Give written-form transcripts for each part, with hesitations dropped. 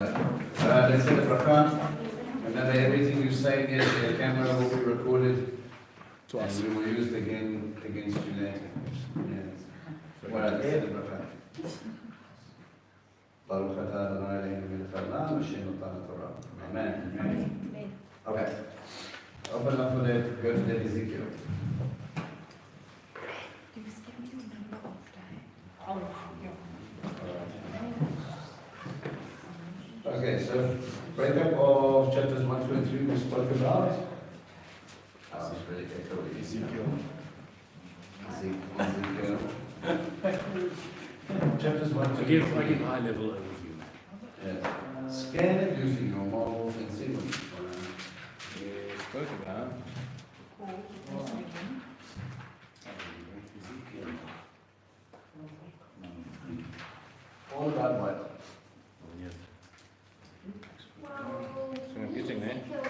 Let's say the bracha. Remember, everything you say here, the camera will be recorded to us. And we will use it again against you later. Yes. Well, let's say the bracha. Baruch atah Adonai Eloheinu melech haolam, Hashem natan Torah. Amen. Okay. Open up for that. Go to that Ezekiel. Okay, so breakup of chapters 1, 2, and 3 we spoke about. Oh, it's really echoey. Ezekiel. Chapters 1, 2, I give high level overview. Yeah. Scan it using your models and see what We spoke about all about what? So I'm getting there. Ezekiel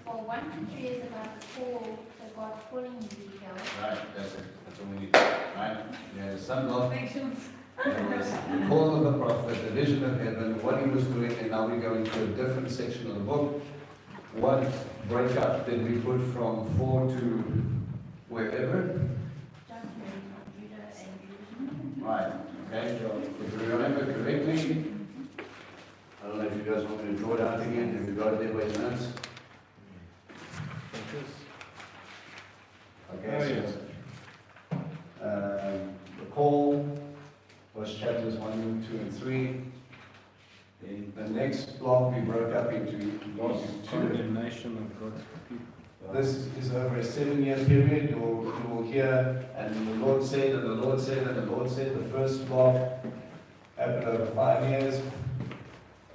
1 to 3 is about the call, so God calling Ezekiel. Right, that's it. That's all we need. Right? Yeah, the son of the call of the prophet, the vision of heaven, what he was doing, and now we go into a different section of the book. What breakup did we put from 4 to wherever? Judgment on Judah and Jerusalem. Right, okay. If you remember correctly, I don't know if you guys want me to draw it out again. Have you got it there by your notes? Okay, so the call was chapters 1, 2, and 3. In the next block we broke up into God's 2. condemnation of God's people. This is over a 7-year period. You will hear, and the Lord said, and the Lord said, and the Lord said. The first block happened over 5 years.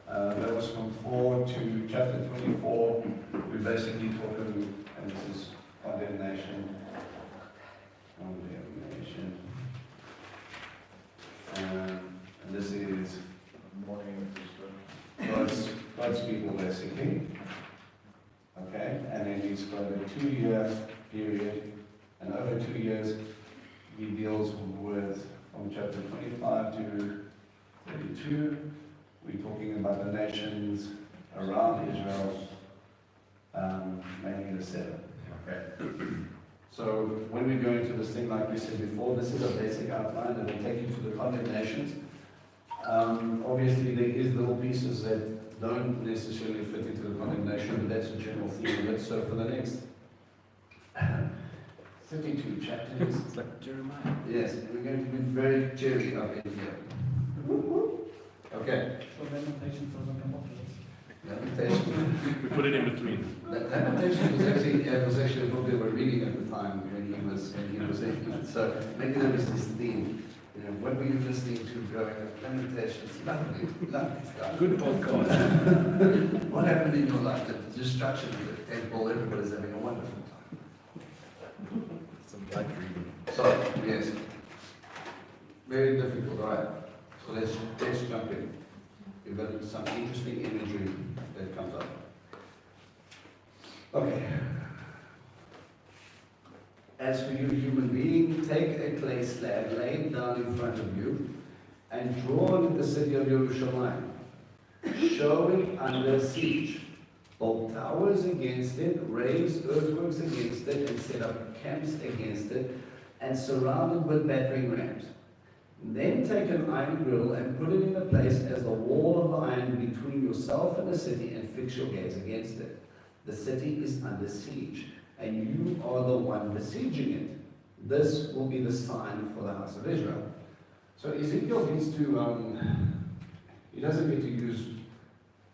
That was from 4 to chapter 24. We basically talk about, and this is condemnation. And this is God's people basically. Okay, and then he's got a 2-year period, and over 2 years he deals with from chapter 25 to 32. We're talking about the nations around Israel, mainly the 7. Okay. So when we go into this thing, like we said before, this is a basic outline that will take you to the condemnations. Obviously, there is little pieces that don't necessarily fit into the condemnation, but that's a general theme of it. So for the next 32 chapters, It's like Jeremiah. yes, we're going to be very Jerry up in here. Okay. So lamentation doesn't come up to this. Lamentation. We put it in between. Lamentation was actually a book they were reading at the time when he was in. So maybe there was this theme. You know, what were you listening to growing up? Lamentations. Lovely stuff. Good podcast. What happened in your life? The destruction of the temple. Everybody's having a wonderful time. Some light reading. So yes, very difficult. All right. So let's jump in. We've got some interesting imagery that comes up. Okay. As for you, human being, take a clay slab, lay it down in front of you, and draw on it the city of Jerusalem. Show it under siege. Build towers against it, raise earthworks against it, and set up camps against it, and surround it with battering rams. Then take an iron grill and put it in a place as the wall of iron between yourself and the city, and fix your gaze against it. The city is under siege, and you are the one besieging it. This will be the sign for the house of Israel. So Ezekiel gets to, he doesn't get to use,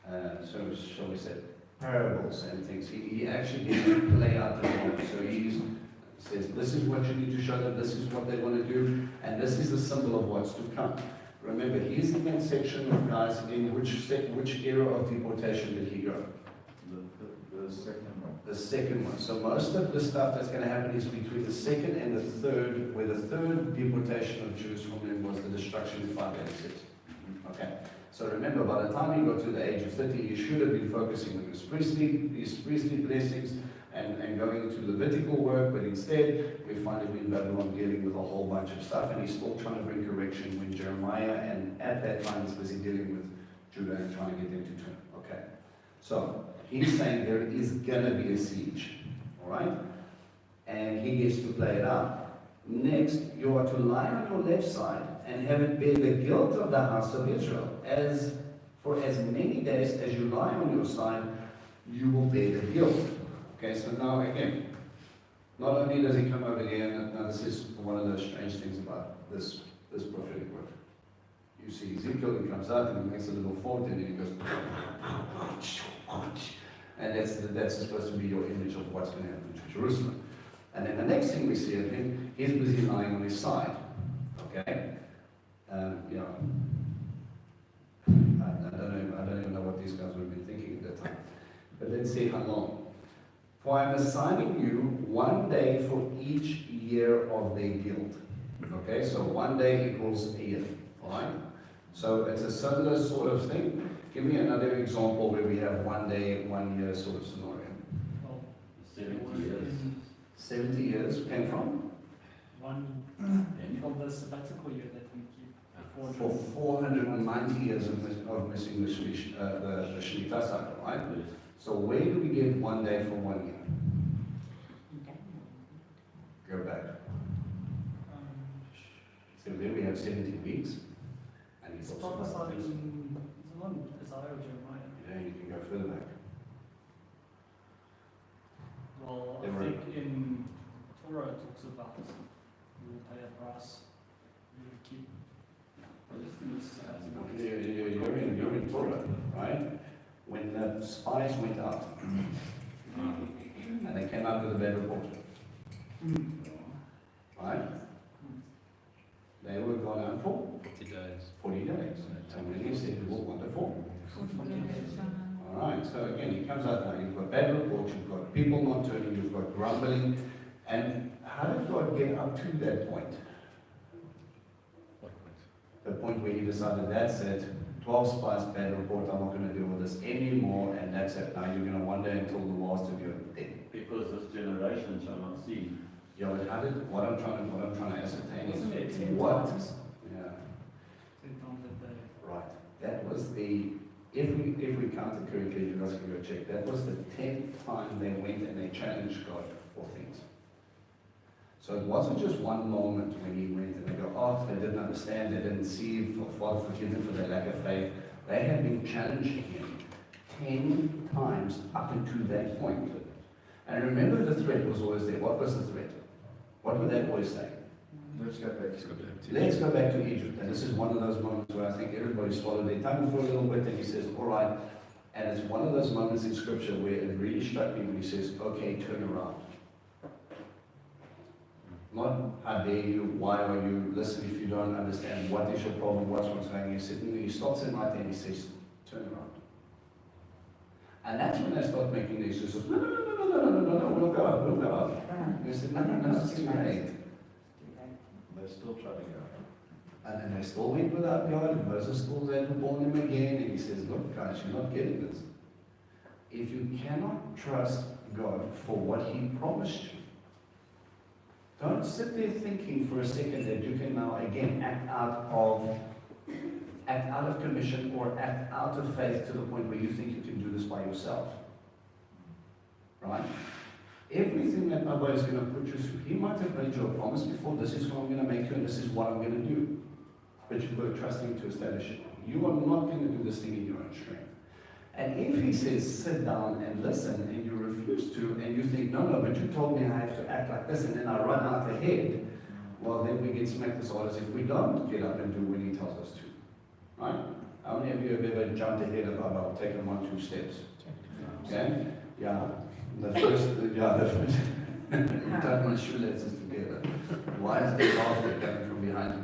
so shall we say, parables and things. He actually gets to play out the role. So he says, this is what you need to show them, this is what they want to do, and this is the symbol of what's to come. Remember, he's in that section of guys in which era of deportation did he go? The second one. The second one. So most of the stuff that's going to happen is between the second and the third, where the third deportation of Jews from him was the destruction in 586. Okay. So remember, by the time he got to the age of 30, he should have been focusing on his priestly blessings and going into Levitical work, but instead we find him in Babylon dealing with a whole bunch of stuff, and he's still trying to bring correction when Jeremiah, and at that time, is busy dealing with Judah and trying to get them to turn. Okay. So he's saying there is gonna be a siege. Alright? And he gets to play it out. Next, you are to lie on your left side and have it bear the guilt of the house of Israel. For as many days as you lie on your side, you will bear the guilt. Okay, so now again, not only does he come over here, and now this is one of those strange things about this prophetic word. You see Ezekiel, he comes out and he makes a little fort and then he goes, and that's supposed to be your image of what's going to happen to Jerusalem. And then the next thing we see of him, he's busy lying on his side. Okay? You know, I don't even know what these guys would have been thinking at that time. But let's see how long. For I am assigning you 1 day for each year of their guilt. Okay, so 1 day equals a year. Alright? So it's a similar sort of thing. Give me another example where we have 1 day, 1 year sort of scenario. Well, 70 years. 70 years came from? One, from the sabbatical year that we keep. For 490 years of missing the Shemitah cycle, right? So where do we get 1 day for 1 year? Go back. So there we have 70 weeks. And It's he's also prophesied things. in Isaiah or Jeremiah. Yeah, you can go further back. Well, They I were- think in Torah it talks about you will pay a price, you will keep. You're in Torah, right? When the spies went out, and they came out with a bad report, right? They were gone out for 40 days. 40 days. And when he said, "Well, wonderful." Alright, so again, he comes out now, you've got bad reports, you've got people not turning, you've got grumbling. And how did God get up to that point? What point? The point where he decided, that's it, 12 spies, bad report, I'm not going to deal with this anymore, and that's it. Now you're going to wonder until the last of your dead. Because this generation shall not see. Yeah, but how did, what I'm trying to ascertain Wasn't it is 10 what? times? Yeah, 10 times a day. right. That was the, if we counted correctly, you guys can go check, that was the 10th time they went and they challenged God for things. So it wasn't just one moment when he went and they go, oh, they didn't understand, they didn't see, Father forgive them for their lack of faith. They had been challenging him 10 times up until that point. And remember, the threat was always there. What was the threat? What would they always say? Let's go back Let's go back to Let's go back to Egypt. And this is one of those moments where I think everybody swallowed their tongue for a little bit and he says, all right. And it's one of those moments in scripture where it really struck me when he says, okay, turn around. Not, how dare you, why are you, listen, if you don't understand, what is your problem, what's going on. He said, he stops him right there and he says, turn around. And that's when they start making the excuses, no, we'll go up. He said, no, it's too late. They're still trying to go. And then they still went without God, and Moses still had to born them again, and he says, look guys, you're not getting this. If you cannot trust God for what he promised you, don't sit there thinking for a second that you can now again act out of commission or act out of faith to the point where you think you can do this by yourself. Right? Everything that nobody is going to put you through, he might have made you a promise before, this is what I'm going to make you and this is what I'm going to do. But you've got to trust him to establish it. You are not going to do this thing in your own strength. And if he says, sit down and listen, and you refuse to, and you think, no, but you told me I have to act like this, and then I run out ahead, well, then we get smacked as hard as if we don't get up and do when he tells us to. Right? How many of you have ever jumped ahead of about taken 1, 2 steps? Okay? Yeah. The first. Tied my shoelaces together. Why is there laughter coming from behind me?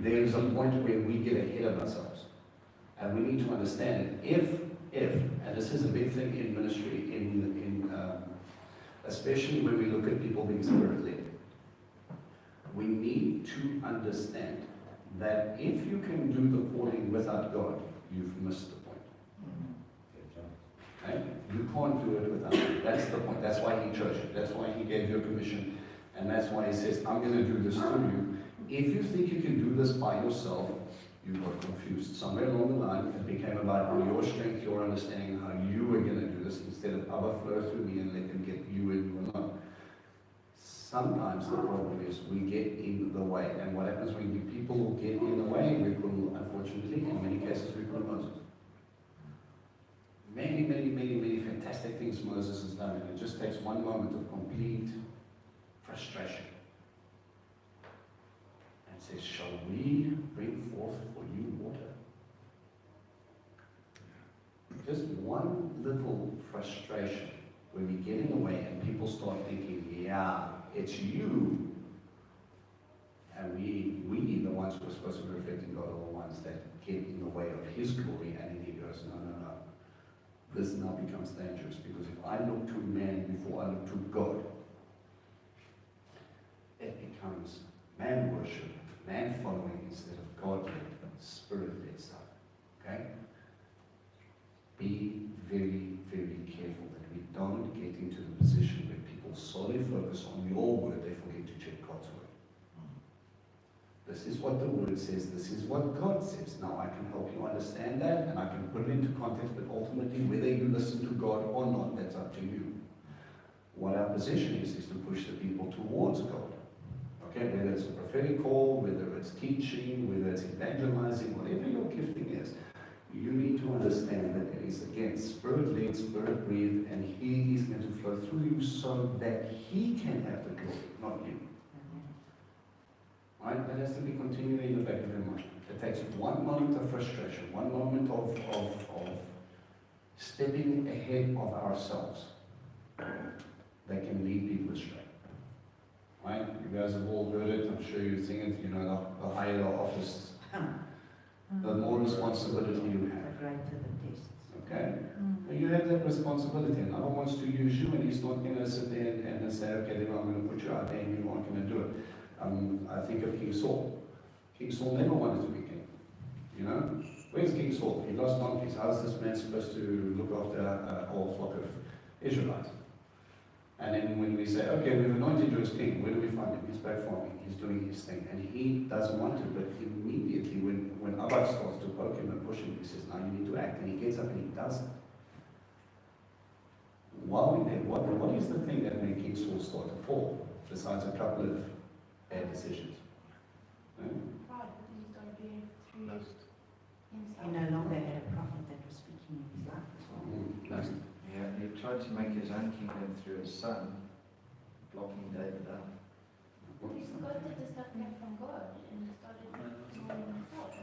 There is a point where we get ahead of ourselves. And we need to understand it. If, and this is a big thing in ministry, especially when we look at people being spirit-led, we need to understand that if you can do the calling without God, you've missed the point. Okay? You can't do it without Him. That's the point. That's why He chose you. That's why He gave you a commission. And that's why He says, I'm going to do this through you. If you think you can do this by yourself, you got confused. Somewhere along the line, it became about your strength, your understanding, how you were going to do this, instead of Abba flow through me and let them get you in you alone. Sometimes the problem is we get in the way, and what happens when people get in the way, we will, unfortunately, in many cases, we call Moses. Many fantastic things Moses has done, and it just takes one moment of complete frustration. And says, shall we bring forth for you water? Just one little frustration where we get in the way and people start thinking, yeah, it's you. And we the ones who are supposed to be reflecting God, are the ones that get in the way of His glory, and then He goes, no. This now becomes dangerous, because if I look to man before I look to God, it becomes man worship, man following instead of God-led, Spirit-led stuff. Okay? Be very, very careful that we don't get into the position where people solely focus on your word, they forget to check God's word. This is what the word says, this is what God says. Now I can help you understand that, and I can put it into context, but ultimately whether you listen to God or not, that's up to you. What our position is to push the people towards God. Okay, whether it's a prophetic call, whether it's teaching, whether it's evangelizing, whatever your gifting is, you need to understand that it is, again, Spirit-led, Spirit-breathed, and He is going to flow through you so that He can have the glory, not you. Right? That has to be continually in the back of your mind. It takes one moment of frustration, one moment of stepping ahead of ourselves that can lead people astray. Right? You guys have all heard it, I'm sure you've seen it, the higher the office, the more responsibility you have. The greater the tests. Okay? You have that responsibility, and Allah wants to use you, and He's not going to sit there and say, okay, then I'm going to put you out there and you aren't going to do it. I think of King Saul. King Saul never wanted to be king. Where's King Saul? He lost donkeys. How's this man supposed to look after a whole flock of Israelites? And then when we say, okay, we've anointed you as king, where do we find him? He's back farming. He's doing his thing. And he doesn't want to, but immediately when Abba starts to poke him and push him, he says, now you need to act. And he gets up and he does it. While we're there, what is the thing that made King Saul start to fall, besides a couple of bad decisions? Pride, because he started doing it through himself. He no longer had a prophet that was speaking in his life as well. Yeah, he tried to make his own kingdom through his son, blocking David out. He forgot that the stuff came from God and he started doing himself.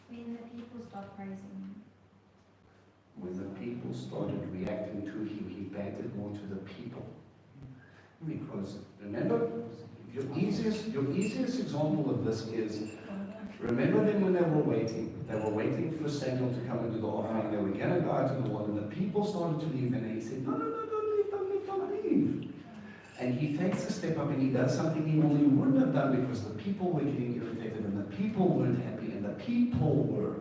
When the people start praising him. When the people started reacting to him, he bantered more to the people. Because remember, your easiest example of this is, remember them when they were waiting. They were waiting for Samuel to come and do the offering. They were going to go out to the wall, and the people started to leave, and he said, no, don't leave. And he takes a step up and he does something he normally wouldn't have done, because the people were getting irritated, and the people weren't happy, and the people were.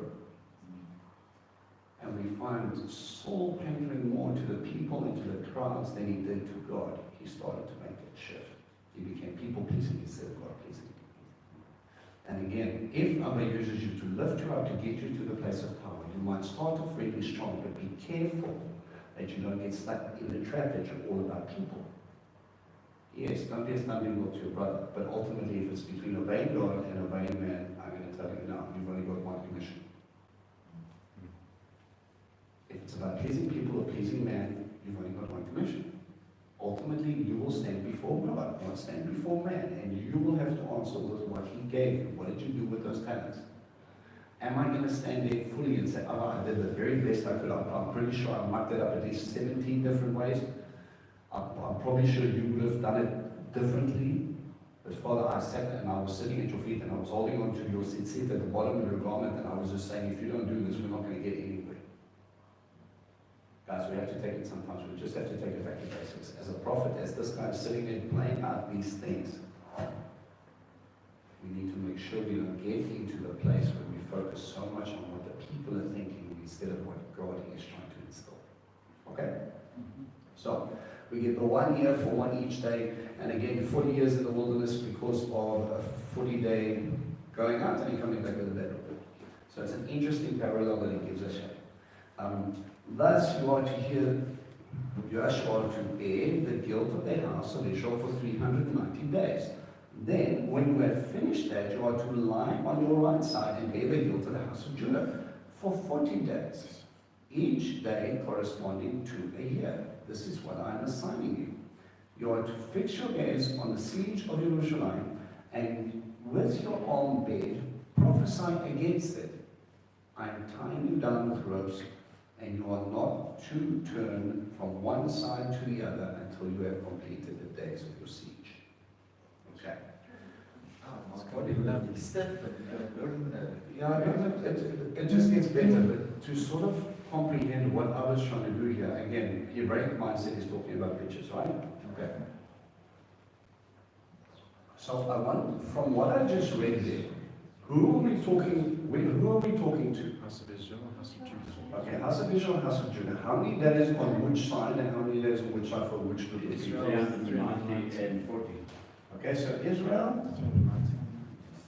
And we find Saul pandering more to the people and to the crowds than he did to God. He started to make that shift. He became people-pleasing instead of God-pleasing. And again, if Abba uses you to lift you up, to get you to the place of power, you might start off really strong, but be careful that you don't get stuck in the trap that you're all about people. Yes, don't be a stumbling block to your brother, but ultimately if it's between obeying God and obeying man, I'm going to tell you now, you've only got one commission. If it's about pleasing people or pleasing man, you've only got one commission. Ultimately, you will stand before God, not stand before man, and you will have to answer with what He gave you. What did you do with those talents? Am I going to stand there fully and say, oh, I did the very best I could? I'm pretty sure I mucked it up at least 17 different ways. I'm probably sure you would have done it differently. But Father, I sat and I was sitting at your feet and I was holding on to your seat at the bottom of your garment, and I was just saying, if you don't do this, we're not going to get anywhere. Guys, we have to take it sometimes. We just have to take it back to basics. As a prophet, as this guy is sitting there playing out these things, we need to make sure we don't get into the place where we focus so much on what the people are thinking instead of what God is trying to instill. Okay? So, we get the 1 year for one each day, and again, 40 years in the wilderness because of a 40-day going out and coming back to the bedroom. So it's an interesting parallel that he gives us here. Thus you are to hear, you are to bear the guilt of the house of Israel for 390 days. Then, when you have finished that, you are to lie on your right side and bear the guilt of the house of Judah for 40 days, each day corresponding to a year. This is what I am assigning you. You are to fix your gaze on the siege of Jerusalem, and with your arm bared, prophesy against it. I am tying you down with ropes, and you are not to turn from one side to the other until you have completed the days of your siege. Okay. Oh, It's my gonna body be will lovely. be stiff and Yeah, it just gets better, but to sort of comprehend what I was trying to do here, again, Hebraic mindset is talking about pictures, right? Okay. So I want, from what I just read there, who are we talking to? House of Israel, House of Judah. Okay, House of Israel, House of Judah. How many days on which side and how many days on which side for which group of people? 390 and 40. Okay, so Israel,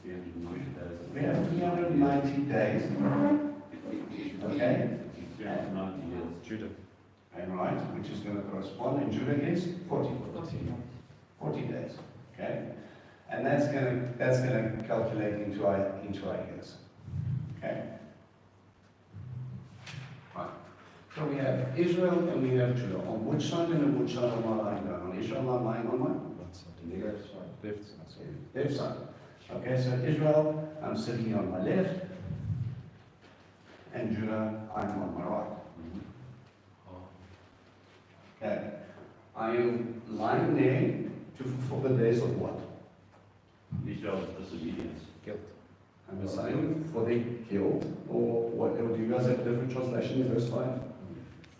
390 days. we have 390 days. Okay, 390 years. Judah. and right, which is going to correspond, and Judah is 40 days. Okay, and that's going to calculate into our years. Okay. Right. So we have Israel and we have Judah. On which side and on which side am I lying down? On Israel, I'm lying on what? One side. left side. Left side. Sorry. Left side. Okay, so Israel, I'm sitting on my left, and Judah, I'm on my right. Oh. Okay. I am lying there to fulfill the days of what? Israel's disobedience. Guilt. I'm assigning for the guilt, or what? Or do you guys have a different translation in verse 5?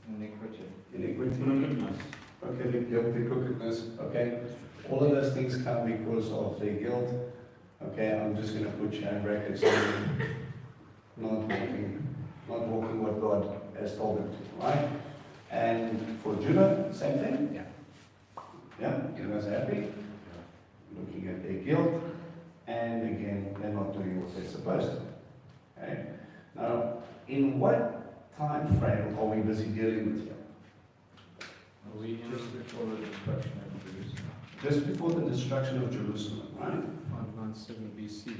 Iniquity. Iniquity. Crookedness. Okay, the guilt, the crookedness. Okay. All of those things come because of the guilt. Okay, I'm just going to put you in brackets saying, not walking what God has told them to, right? And for Judah, same thing? Yeah. Yeah, you guys happy? Looking at their guilt, and again, they're not doing what they're supposed to. Okay? Now, in what time frame are we busy dealing with here? Are we in Just before the destruction of Jerusalem. Just before the destruction of Jerusalem, right? 597 BC?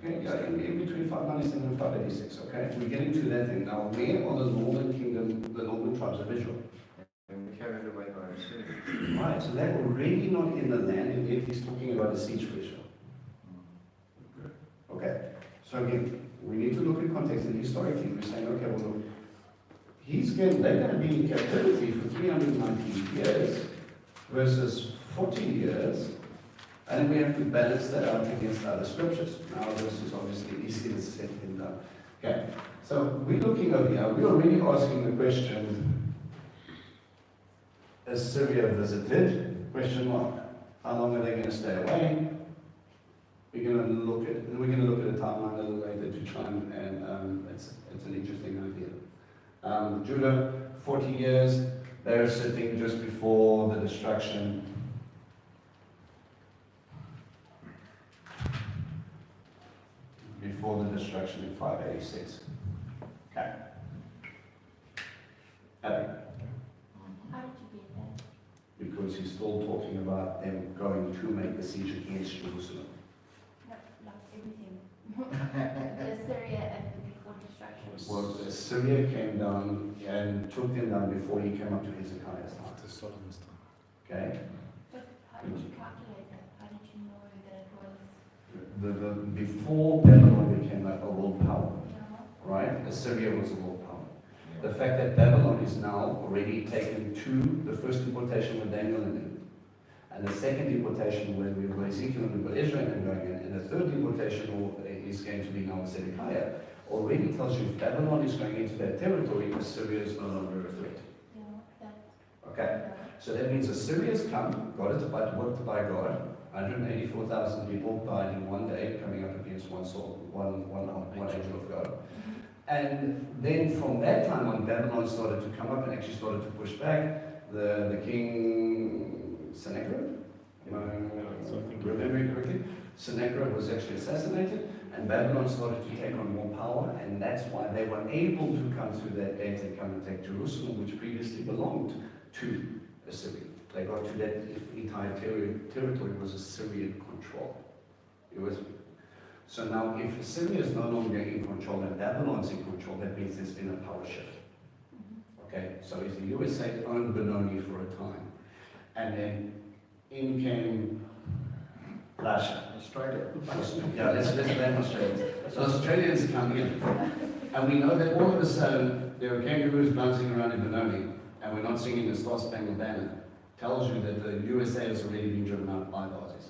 Okay, yeah, in between 597 and 586, okay? We're getting to that thing. Now, where are the northern kingdom, the northern tribes of Israel? And carried away by Assyria. Right, so they're already not in the land, and yet he's talking about a siege for Israel. Okay, so again, we need to look at context, and historically, we're saying, okay, well, they're going to be in captivity for 390 years versus 40 years, and we have to balance that out against other scriptures. Now, this is obviously easy to set things down. Okay, so we're looking over here, we're already asking the question, Assyria visited? Question mark. How long are they going to stay away? We're going to look at a timeline a little later to try and it's an interesting idea. Judah, 40 years. They're sitting just before the destruction. Before the destruction in 586. Okay. Happy? How did you get that? Because he's still talking about them going to make the siege against Jerusalem. Like everything. Assyria and before destruction. Well, Assyria came down and took them down before he came up to Hezekiah's time. After Solomon's time. Okay? But how did you calculate that? How did you know that it was, Before Babylon became a world power, you know? right? Assyria was a world power. The fact that Babylon is now already taken to the first deportation with Daniel in it, and the second deportation where we've got Ezekiel and we've got Israel and going in, and the third deportation is going to be now with Zedekiah, already tells you if Babylon is going into that territory, Assyria is no longer a threat. You know, that, Okay? So that means Assyria's come, got it worked by God, 184,000 people died in one day, coming up against one soul, one angel of God. And then from that time on, Babylon started to come up and actually started to push back. The king Sennacherib, So I think- remembering correctly, Sennacherib was actually assassinated, and Babylon started to take on more power, and that's why they were able to come through that gate and come and take Jerusalem, which previously belonged to Assyria. They got to that entire territory was Assyrian control. It was. So now, if Assyria is no longer in control and Babylon's in control, that means there's been a power shift. Okay, so if the USA owned Benoni for a time, and then in came Russia. Australia. Yeah, let's blame Australia. So Australians come in, and we know that all of a sudden there are kangaroos bouncing around in Benoni, and we're not singing the Star Spangled Banner. Tells you that the USA has already been driven out by the Aussies.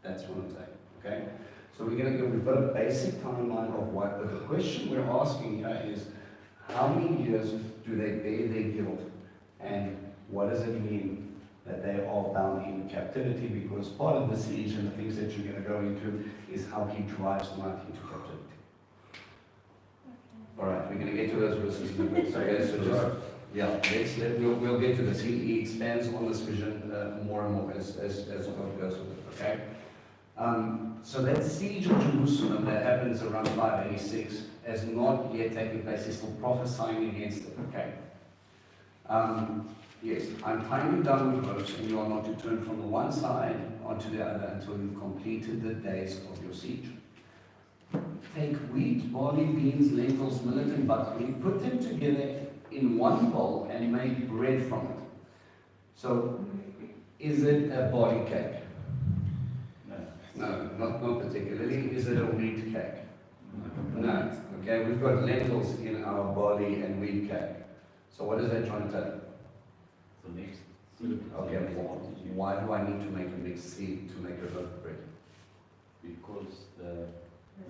That's what I'm saying. Okay. So we're going to go. We've got a basic timeline of what. But the question we're asking here is, how many years do they bear their guilt, and what does it mean that they are bound in captivity? Because part of the siege and the things that you're going to go into is how he drives them out into captivity. All right, we're going to get to those verses in a bit. We'll get to this. He expands on this vision more and more as God goes with it. Okay. So that siege of Jerusalem that happens around 586 has not yet taken place. He's still prophesying against it. Okay. Yes, I'm tying you down with ropes, and you are not to turn from the one side onto the other until you've completed the days of your siege. Take wheat, barley, beans, lentils, millet, and buckwheat, put them together in one bowl, and make bread from it. So, is it a barley cake? No, not particularly. Is it a wheat cake? No. Okay, we've got lentils in our barley and wheat cake. So what is that trying to tell you? So next. Okay, why do I need to make a mixed seed to make a loaf of bread? Because the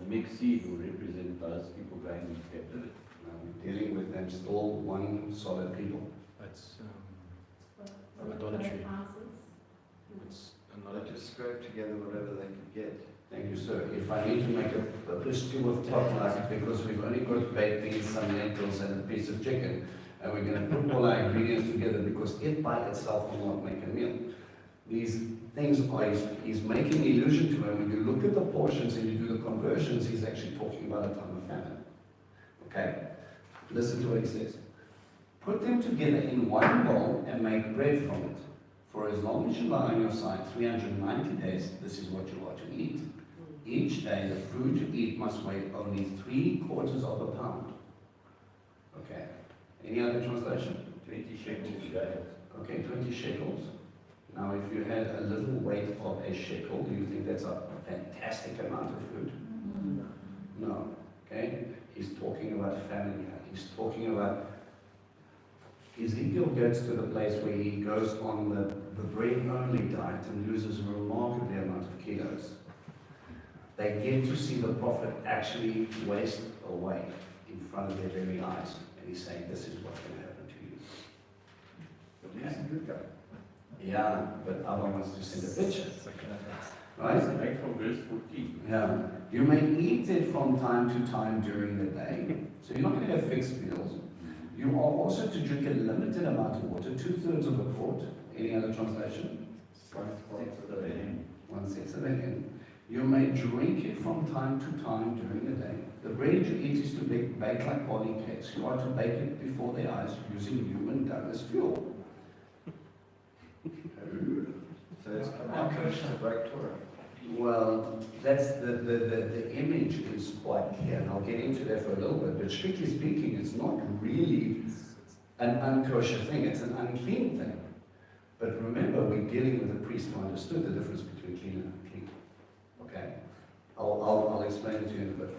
mixed seed will represent those people going into captivity. We're dealing with them still one solid people. That's idolatry. It's They another. just scrape together whatever they could get. Thank you, sir. If I need to make a stew of potluck because we've only got baked beans, some lentils, and a piece of chicken, and we're going to put all our ingredients together because it by itself will not make a meal. These things are, he's making illusion to him. When you look at the portions and you do the conversions, he's actually talking about a time of famine. Okay? Listen to what he says. Put them together in one bowl and make bread from it. For as long as you lie on your side, 390 days, this is what you are to eat. Each day, the food you eat must weigh only 3/4 of a pound. Okay. Any other translation? 20 shekels a day. Okay, 20 shekels. Now, if you had a little weight of a shekel, do you think that's a fantastic amount of food? No. Okay? He's talking about family here. He's talking about Ezekiel gets to the place where he goes on the bread-only diet and loses a remarkably amount of kilos. They get to see the prophet actually waste away in front of their very eyes. And he's saying, this is what's going to happen to you. But he's a good guy. Yeah, but Allah wants to send a picture. Right? Right? Right from verse 14. Yeah. You may eat it from time to time during the day. So you're not going to have fixed meals. You are also to drink a limited amount of water, 2/3 of a quart. Any other translation? 1/6 of a hin. You may drink it from time to time during the day. The bread you eat is to bake like barley cakes. You are to bake it before their eyes using human dung as fuel. So it's commandments to break Torah. Well, that's the image is quite clear, and I'll get into that for a little bit, but strictly speaking, it's not really an unkosher thing, it's an unclean thing. But remember, we're dealing with a priest who understood the difference between clean and unclean. Okay? I'll explain it to you in a bit.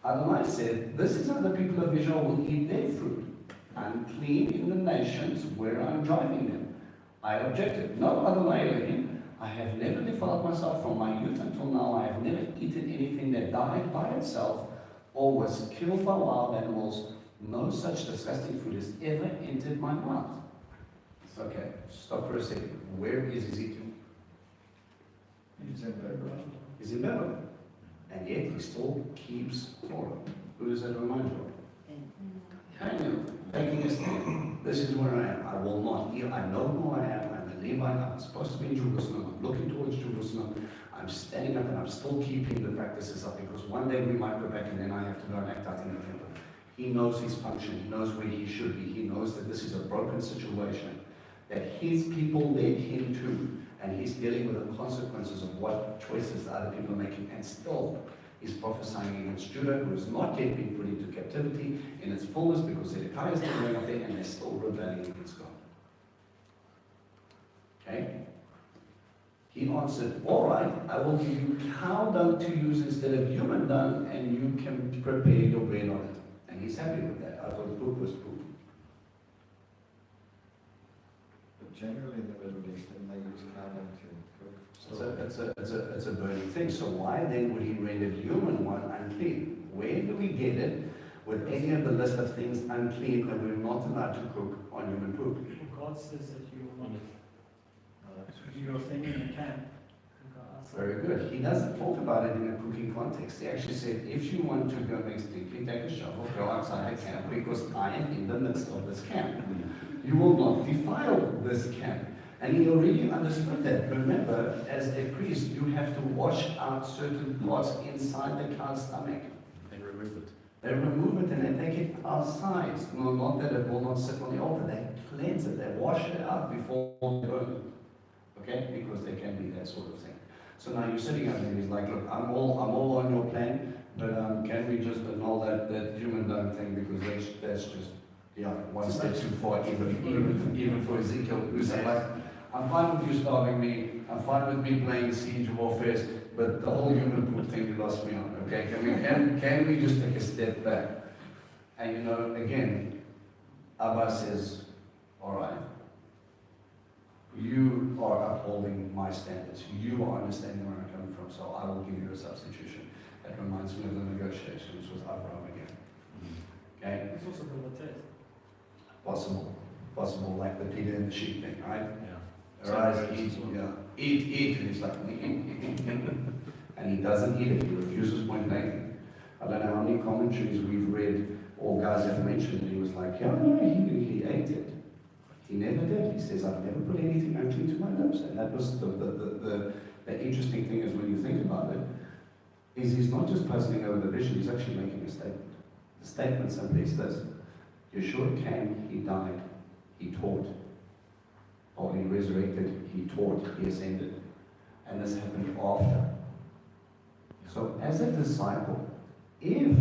Adonai said, this is how the people of Israel will eat their food, unclean in the nations where I'm driving them. I objected, no, Adonai Elohim, I have never defiled myself from my youth until now. I have never eaten anything that died by itself or was killed by wild animals. No such disgusting food has ever entered my mouth. Okay, stop for a second. Where is Ezekiel? He's in Babylon. He's in Babylon. And yet he still keeps Torah. Who does that remind you of? Daniel, taking a stand. This is where I am. I will not eat. I know who I am. I'm a Levite. I'm supposed to be in Jerusalem. I'm looking towards Jerusalem. I'm standing up and I'm still keeping the practices up because one day we might go back and then I have to go and act out in the temple. He knows his function. He knows where he should be. He knows that this is a broken situation, that his people led him to, and he's dealing with the consequences of what choices the other people are making, and still he's prophesying against Judah, who has not yet been put into captivity in its fullness because Zedekiah is still going up there and they're still rebelling against God. Okay? He answered, all right, I will give you cow dung to use instead of human dung, and you can prepare your bread on it. And he's happy with that. I thought poop was poop. But generally in the Middle East, then they use cow dung to cook. It's a burning thing. So why then would he render the human one unclean? Where do we get it with any of the list of things unclean that we're not allowed to cook on human poop? Well, God says that you will not That's do your thing in the camp. You go outside. Very good. He doesn't talk about it in a cooking context. He actually said, if you want to go make sticky, take a shovel, go outside the camp, because I am in the midst of this camp. You will not defile this camp. And he already understood that. Remember, as a priest, you have to wash out certain parts inside the cow's stomach. And remove it. They remove it and they take it outside. No, not that it will not sit on the altar. They cleanse it. They wash it out before they burn it. Okay? Because there can be that sort of thing. So now you're sitting up there and he's like, look, I'm all on your plan, but can we just annul that human dung thing, because that's just, yeah, one step too far, even for Ezekiel, who's like, I'm fine with you starving me, I'm fine with me playing siege warfare, but the whole human poop thing you lost me on, okay? Can we just take a step back? And you know, again, Abba says, all right, you are upholding my standards. You are understanding where I'm coming from, so I will give you a substitution. That reminds me of the negotiations with Abraham again. Okay? It's also the test. Possible, like the Peter and the sheep thing, right? Yeah. Arise, eat, yeah. Eat, and he's like, and he doesn't eat it, he refuses point blank. I don't know how many commentaries we've read, or guys have mentioned, he was like, yeah, no, he ate it. He never did. He says, I've never put anything unclean to my lips. And that was the interesting thing is when you think about it, is he's not just puzzling over the vision, he's actually making a statement. The statement simply is this: Yeshua came, he died, he taught. Or he resurrected, he taught, he ascended. And this happened after. So as a disciple, if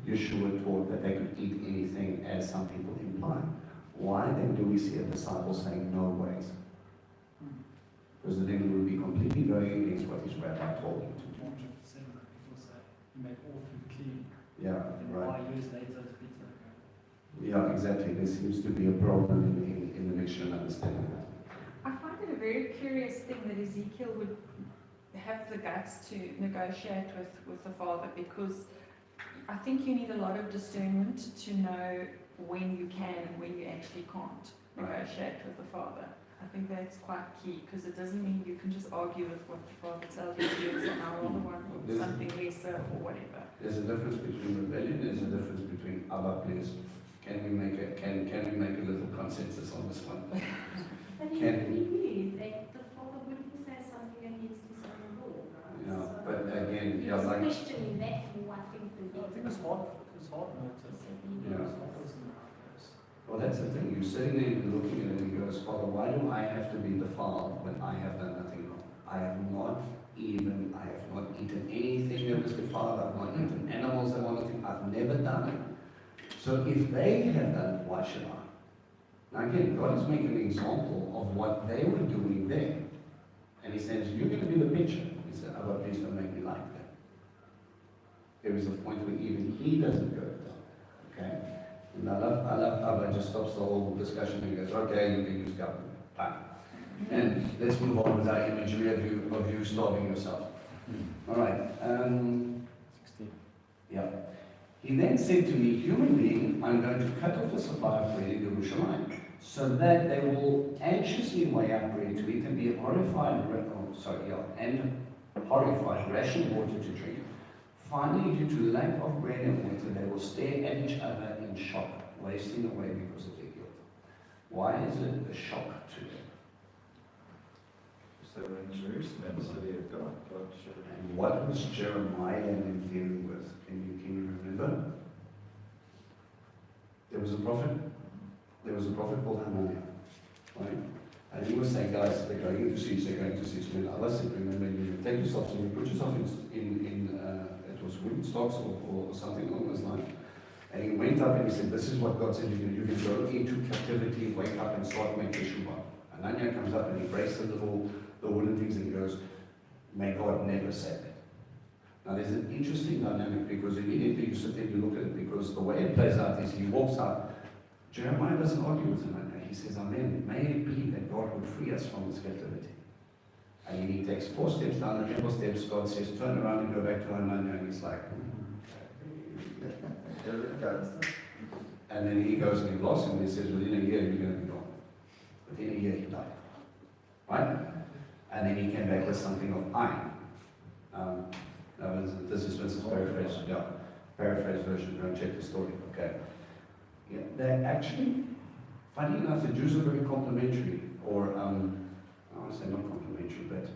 Yeshua taught that they could eat anything, as some people imply, why then do we see a disciple saying no ways? Because then he would be completely going against what his rabbi told him to do. John chapter 7, people say, you make all food clean. Yeah, And right. 5 years later, it's pizza. Yeah, exactly. There seems to be a problem in the mixture and understanding that. I find it a very curious thing that Ezekiel would have the guts to negotiate with the Father, because I think you need a lot of discernment to know when you can and when you actually can't negotiate with the Father. I think that's quite key, because it doesn't mean you can just argue with what the Father tells you to do and say, I rather want something lesser or whatever. There's a difference between rebellion. There's a difference between Abba, please. Can we make a little consensus on this one? But he Can- knew that the Father wouldn't say something against his own law, right? Yeah, So but again, he yeah, was like questioning that more, I think, than I think it's hard not to. Yeah. It's hard, isn't it? well, that's the thing. You're sitting there and looking at it and he goes, Father, why do I have to be defiled when I have done nothing wrong? I have not eaten anything that was defiled. I've not eaten animals that were nothing. I've never done it. So if they have done it, why should I? Now again, God is making an example of what they were doing there. And he says, you're going to be the picture. He said, Abba, please don't make me like that. There is a point where even he doesn't go down. Okay? And I love Abba just stops the whole discussion and goes, okay, you can use government. Fine. And let's move on with our imagery of you starving yourself. All right. 16. Yeah. He then said to me, human being, I'm going to cut off the supply of bread in Jerusalem, so that they will anxiously weigh out bread to eat and be horrified, and horrified, ration water to drink. Finally, due to lack of bread and water, they will stare at each other in shock, wasting away because of their guilt. Why is it a shock to them? So in Jerusalem, the city of God, God should have And what was Jeremiah then dealing with? Can you remember? There was a prophet called Hananiah, right? And he was saying, guys, they're going into siege, they're going to siege. When Allah said, remember, you take yourself, so you put yourself in it was wooden stocks or something along those lines. And he went up and he said, this is what God said you can do. You can go into captivity, wake up and start making Teshuvah. Hananiah comes up and he breaks the wooden things and he goes, may God never say that. Now there's an interesting dynamic because immediately you sit there and you look at it because the way it plays out is he walks out. Jeremiah doesn't argue with Hananiah. He says, amen, may it be that God would free us from this captivity. And he takes 4 steps down the temple steps. God says, turn around and go back to Hananiah. And he's like, and then he goes and he blasts him and he says, within a year you're going to be gone. Within a year he died. Right? And then he came back with something of iron. This is Vincent's paraphrase. Yeah. Paraphrase version. Go and check the story. Okay. Yeah, they're actually, funny enough, the Jews are very complimentary, or I want to say not complimentary, but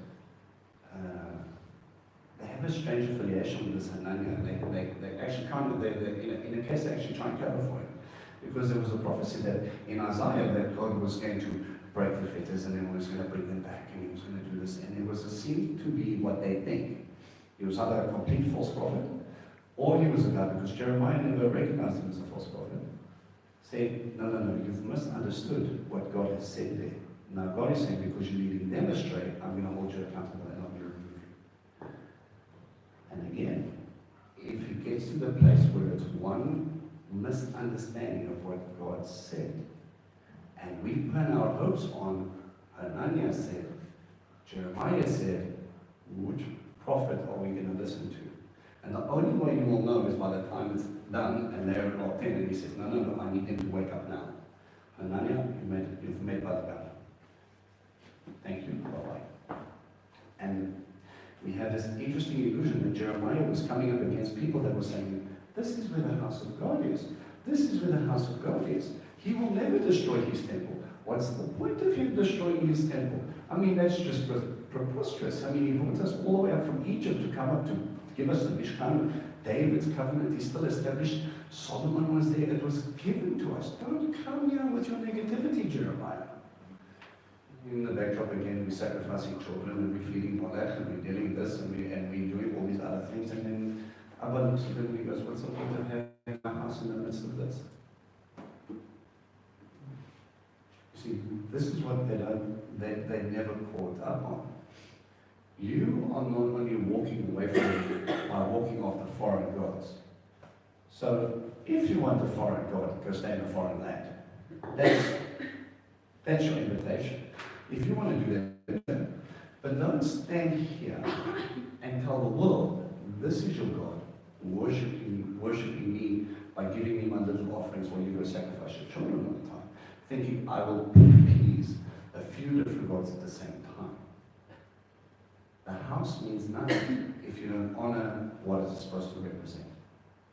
they have a strange affiliation with this Hananiah. They actually kind of, in a case, they actually try and cover for it. Because there was a prophecy that in Isaiah that God was going to break the fetters and then was going to bring them back and he was going to do this. And it was seemed to be what they think. He was either a complete false prophet or he was a guy, because Jeremiah never recognized him as a false prophet. Said, no, you've misunderstood what God has said there. Now God is saying, because you're leading them astray, I'm going to hold you accountable and I'm going to remove you. And again, if it gets to the place where it's one misunderstanding of what God said, and we pin our hopes on Hananiah said, Jeremiah said, which prophet are we going to listen to? And the only way you will know is by the time it's done and they're at Lot 10 and he says, no, I need them to wake up now. Hananiah, you've made by the battle. Thank you, bye-bye. And we have this interesting illusion that Jeremiah was coming up against people that were saying, this is where the house of God is. This is where the house of God is. He will never destroy his temple. What's the point of him destroying his temple? I mean, that's just preposterous. I mean, he brought us all the way up from Egypt to come up to give us the Mishkan, David's covenant is still established. Solomon was there. It was given to us. Don't come here with your negativity, Jeremiah. In the backdrop again, we're sacrificing children and we're feeding Molech and we're doing this and we're doing all these other things. And then Abba looks at him and he goes, what's the point of having my house in the midst of this? You see, this is what they never caught up on. You are not only walking away from it by walking after foreign gods. So, if you want a foreign god, go stay in a foreign land. That's your invitation. If you want to do that, but don't stand here and tell the world, this is your God, worshiping me by giving me my little offerings while you go sacrifice your children all the time, thinking I will please a few different gods at the same time. The house means nothing if you don't honor what it's supposed to represent.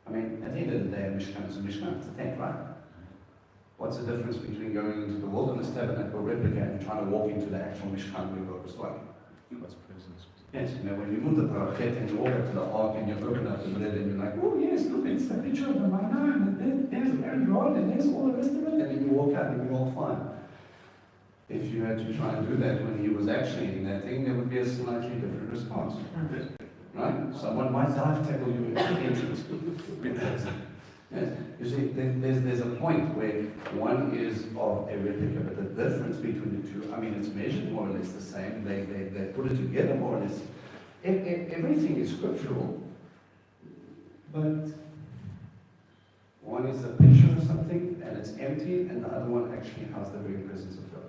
I mean, at the end of the day, a Mishkan is a Mishkan, it's a tent, right? What's the difference between going into the wilderness tabernacle replica and trying to walk into the actual Mishkan where God was dwelling? God's presence. Yes, you know, when you move the parapet and you walk up to the ark and you open up the lid and you're like, oh yes, look, it's the picture of the manna, and there's Aaron Rod, and there's all the rest of it, and then you walk out and you're all fine. If you had to try and do that when he was actually in that thing, there would be a slightly different response. Right? Someone might dive tackle you at the entrance. Yes. You see, there's a point where one is of a replica, but the difference between the two, I mean, it's measured more or less the same. They put it together more or less. Everything is scriptural, but one is a picture of something and it's empty, and the other one actually has the very presence of God.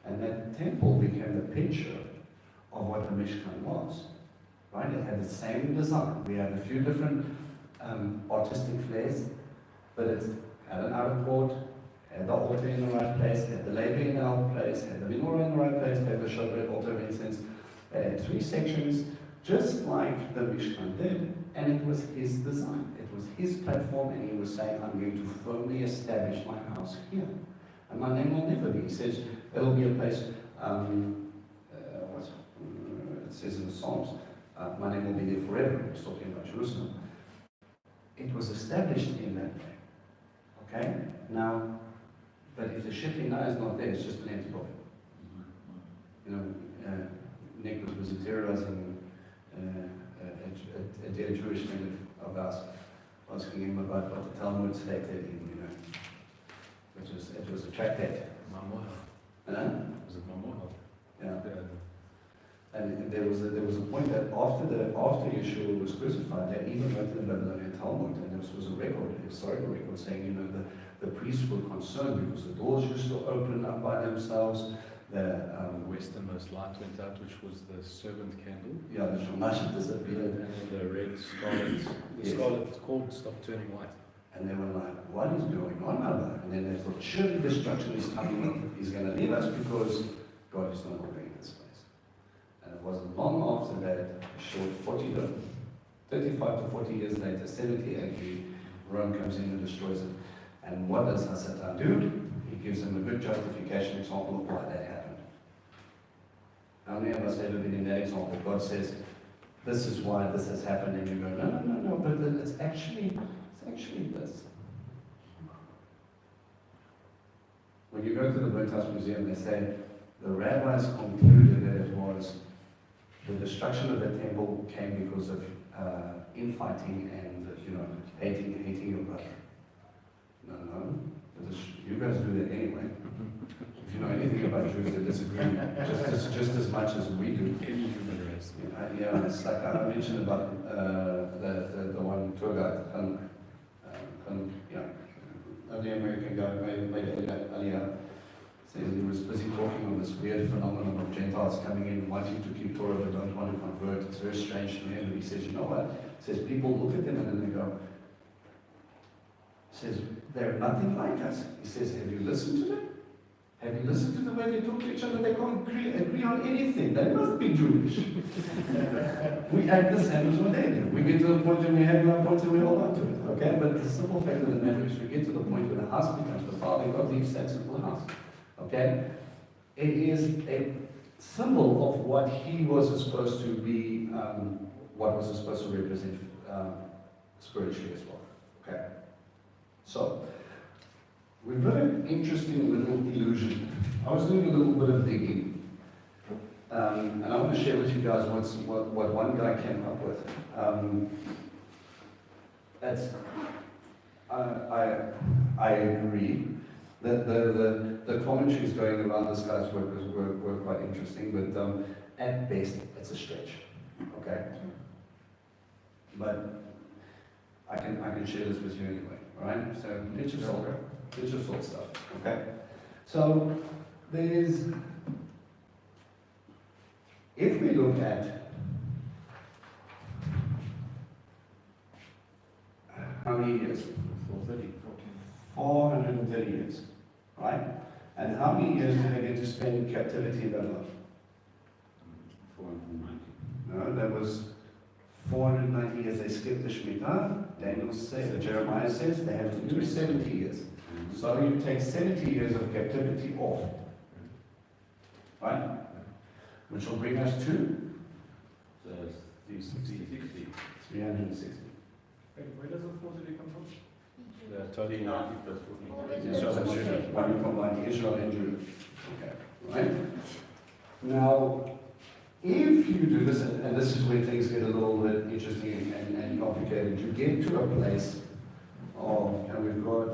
And that temple became the picture of what the Mishkan was. Right? It had the same design. We had a few different artistic flares, but it had an outer court, had the altar in the right place, had the laver in the right place, had the menorah in the right place, had the showbread altar of incense. It had 3 sections, just like the Mishkan did, and it was his design. It was his platform, and he was saying, I'm going to firmly establish my house here. And my name will never be. He says, it'll be a place, says in the Psalms, my name will be there forever. He's talking about Jerusalem. It was established in that way. Okay? Now, but if the Shekhinah is not there, it's just an empty body. You know, Nick was busy terrorizing a dear Jewish friend of ours, asking him about what the Talmud stated in, you know, it was a tractate. Mamoha. Was it Mamoha? Yeah. Yeah. And there was a point that after Yeshua was crucified, they even wrote in the Babylonian Talmud, and this was a record, a historical record, saying, you know, the priests were concerned because the doors used to open up by themselves. The westernmost light went out, which was the servant candle. yeah, the Shamash disappeared, And the red scarlet, the Yes. scarlet cord stopped turning white. and they were like, "What is going on, Abba?" And then they thought, "Surely destruction is coming. He's going to leave us because God is no longer in this place." And it wasn't long after that, a short 35 to 40 years later, 70 AD, Rome comes in and destroys it. And what does Hasatan do? He gives them a good justification example of why that happened. How many of us have ever been in that example? God says, "This is why this has happened," and you go, "No, but it's actually this." When you go to the Burnt House Museum, they say the rabbis concluded that it was the destruction of the temple came because of infighting and, you know, hating your brother. No. You guys do that anyway. If you know anything about Jews, they disagree just as much as we do. Any human race. Yeah, it's like I mentioned about the one tour guide, the American guy, made Aliyah, says he was busy talking on this weird phenomenon of Gentiles coming in, wanting to keep Torah but don't want to convert. It's very strange to me. And he says, you know what? He says, people look at them and then they go, he says, they're nothing like us. He says, have you listened to them? Have you listened to the way they talk to each other? They can't agree on anything. They must be Jewish. We act the same as what they do. We get to the point when we have our points and we hold on to it. Okay? But the simple fact of the matter is we get to the point where the house becomes the father and God leaves that simple house. Okay? It is a symbol of what he was supposed to be, what was supposed to represent spiritually as well. Okay? So, we've got an interesting little illusion. I was doing a little bit of digging, and I want to share with you guys what one guy came up with. I agree that the commentaries going around this guy's work were quite interesting, but at best it's a stretch. Okay, but I can share this with you anyway. All right, so get your salt stuff. Okay, so if we look at how many years? 430 years, right? And how many years did they get to spend in captivity in Babylon? 490. No, that was 490 years. They skipped the Shemitah. Daniel says, Jeremiah says they have to do 70 years. So you take 70 years of captivity off, right? Which will bring us to 360. 360. Wait, where does the 430 come from? The totally 390 plus 40. Israel and Judah. When you combine Israel and Judah. Okay, right? Now, if you do this, and this is where things get a little bit interesting and complicated, you get to a place of, and we've got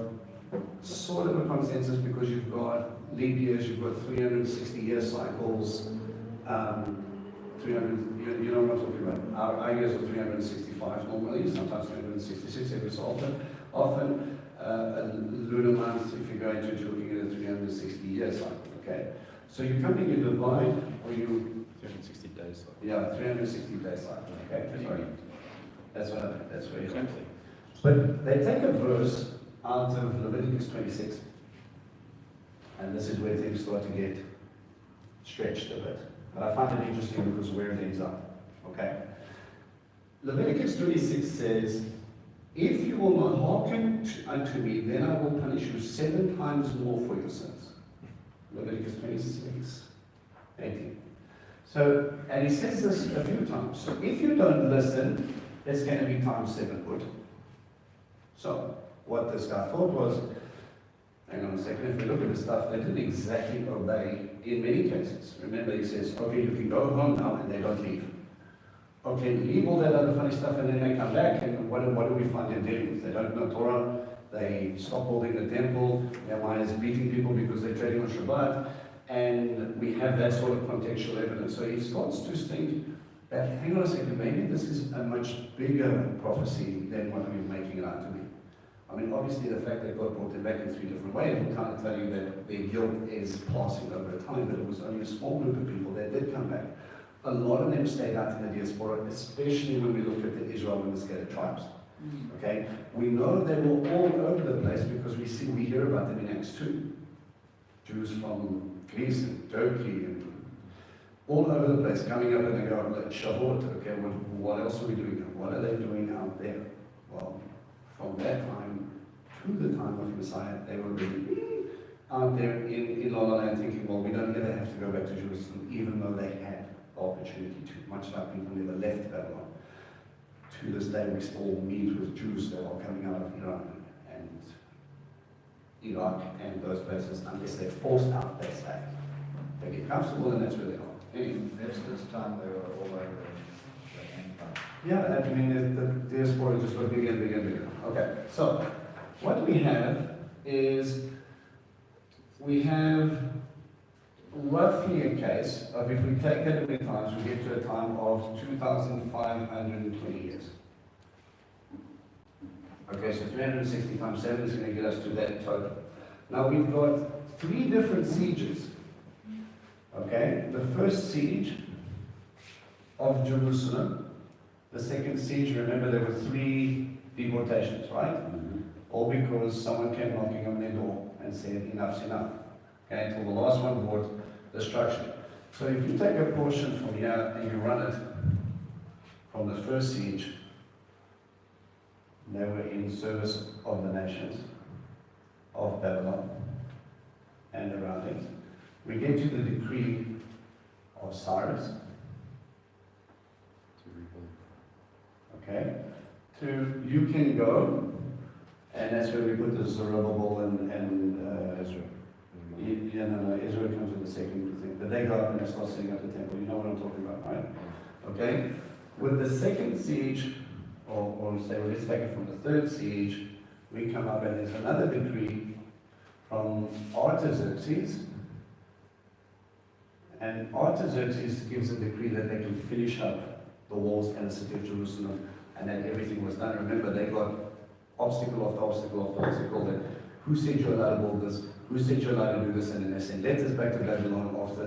sort of a consensus because you've got leap years, you've got 360-year cycles, 300, you know what I'm talking about. Our years are 365 normally, sometimes 366 every so often. A lunar month, if you're going to, you're looking at a 360-year cycle, okay? So you come and you divide, or you 360 days. yeah, 360 days cycle. Okay, sorry. That's where you Same thing. But they take a verse out of Leviticus 26, and this is where things start to get stretched a bit. But I find it interesting because where it ends up. Okay. Leviticus 26 says, "If you will not hearken unto me, then I will punish you 7 times more for your sins." Leviticus 26, 18. So, and he says this a few times. So if you don't listen, it's going to be times 7 good. So, what this guy thought was, hang on a second, if we look at the stuff, they didn't exactly obey in many cases. Remember, he says, okay, you can go home now, and they don't leave. Okay, leave all that other funny stuff, and then they come back, and what do we find them dealing with? They don't know Torah, they stop building the temple, Nehemiah is beating people because they're trading on Shabbat, and we have that sort of contextual evidence. So he starts to think that, hang on a second, maybe this is a much bigger prophecy than what we're making it out to be. I mean, obviously the fact that God brought them back in 3 different ways will kind of tell you that their guilt is passing over time, but it was only a small group of people that did come back. A lot of them stayed out in the diaspora, especially when we look at the Israel and the scattered tribes. Okay? We know they were all over the place because we hear about them in Acts 2. Jews from Greece and Turkey and all over the place coming up and they go, like, Shavuot, okay, what else are we doing? What are they doing out there? Well, from that time to the time of Messiah, they were really out there in La La Land thinking, well, we don't ever have to go back to Jerusalem, even though they had the opportunity to, much like people never left Babylon. To this day, we still meet with Jews that are coming out of Iran and Iraq and those places, unless they're forced out, they stay. They get comfortable and that's where they are. Anyway. That's this time they were all over the empire. Yeah, I mean, the diaspora just got bigger and bigger and bigger. Okay, so what we have is we have roughly a case of, if we take that many times, we get to a time of 2,520 years. Okay, so 360 times 7 is going to get us to that total. Now we've got 3 different sieges. Okay, the first siege of Jerusalem, the second siege, remember there were 3 deportations, right? All because someone came knocking on their door and said, enough's enough. Okay, until the last one brought destruction. So if you take a portion from here and you run it from the first siege, they were in service of the nations of Babylon and around it. We get to the decree of Cyrus. Okay, to you can go, and that's where we put the Zerubbabel and Ezra. Israel comes with the second thing. But they go up and they start setting up the temple. You know what I'm talking about, right? Okay? With the second siege, or say, well, let's take it from the third siege, we come up and there's another decree from Artaxerxes. And Artaxerxes gives a decree that they can finish up the walls and the city of Jerusalem, and that everything was done. Remember, they got obstacle after obstacle after obstacle. That who said you're allowed to build this? Who said you're allowed to do this? And then they sent letters back to Babylon after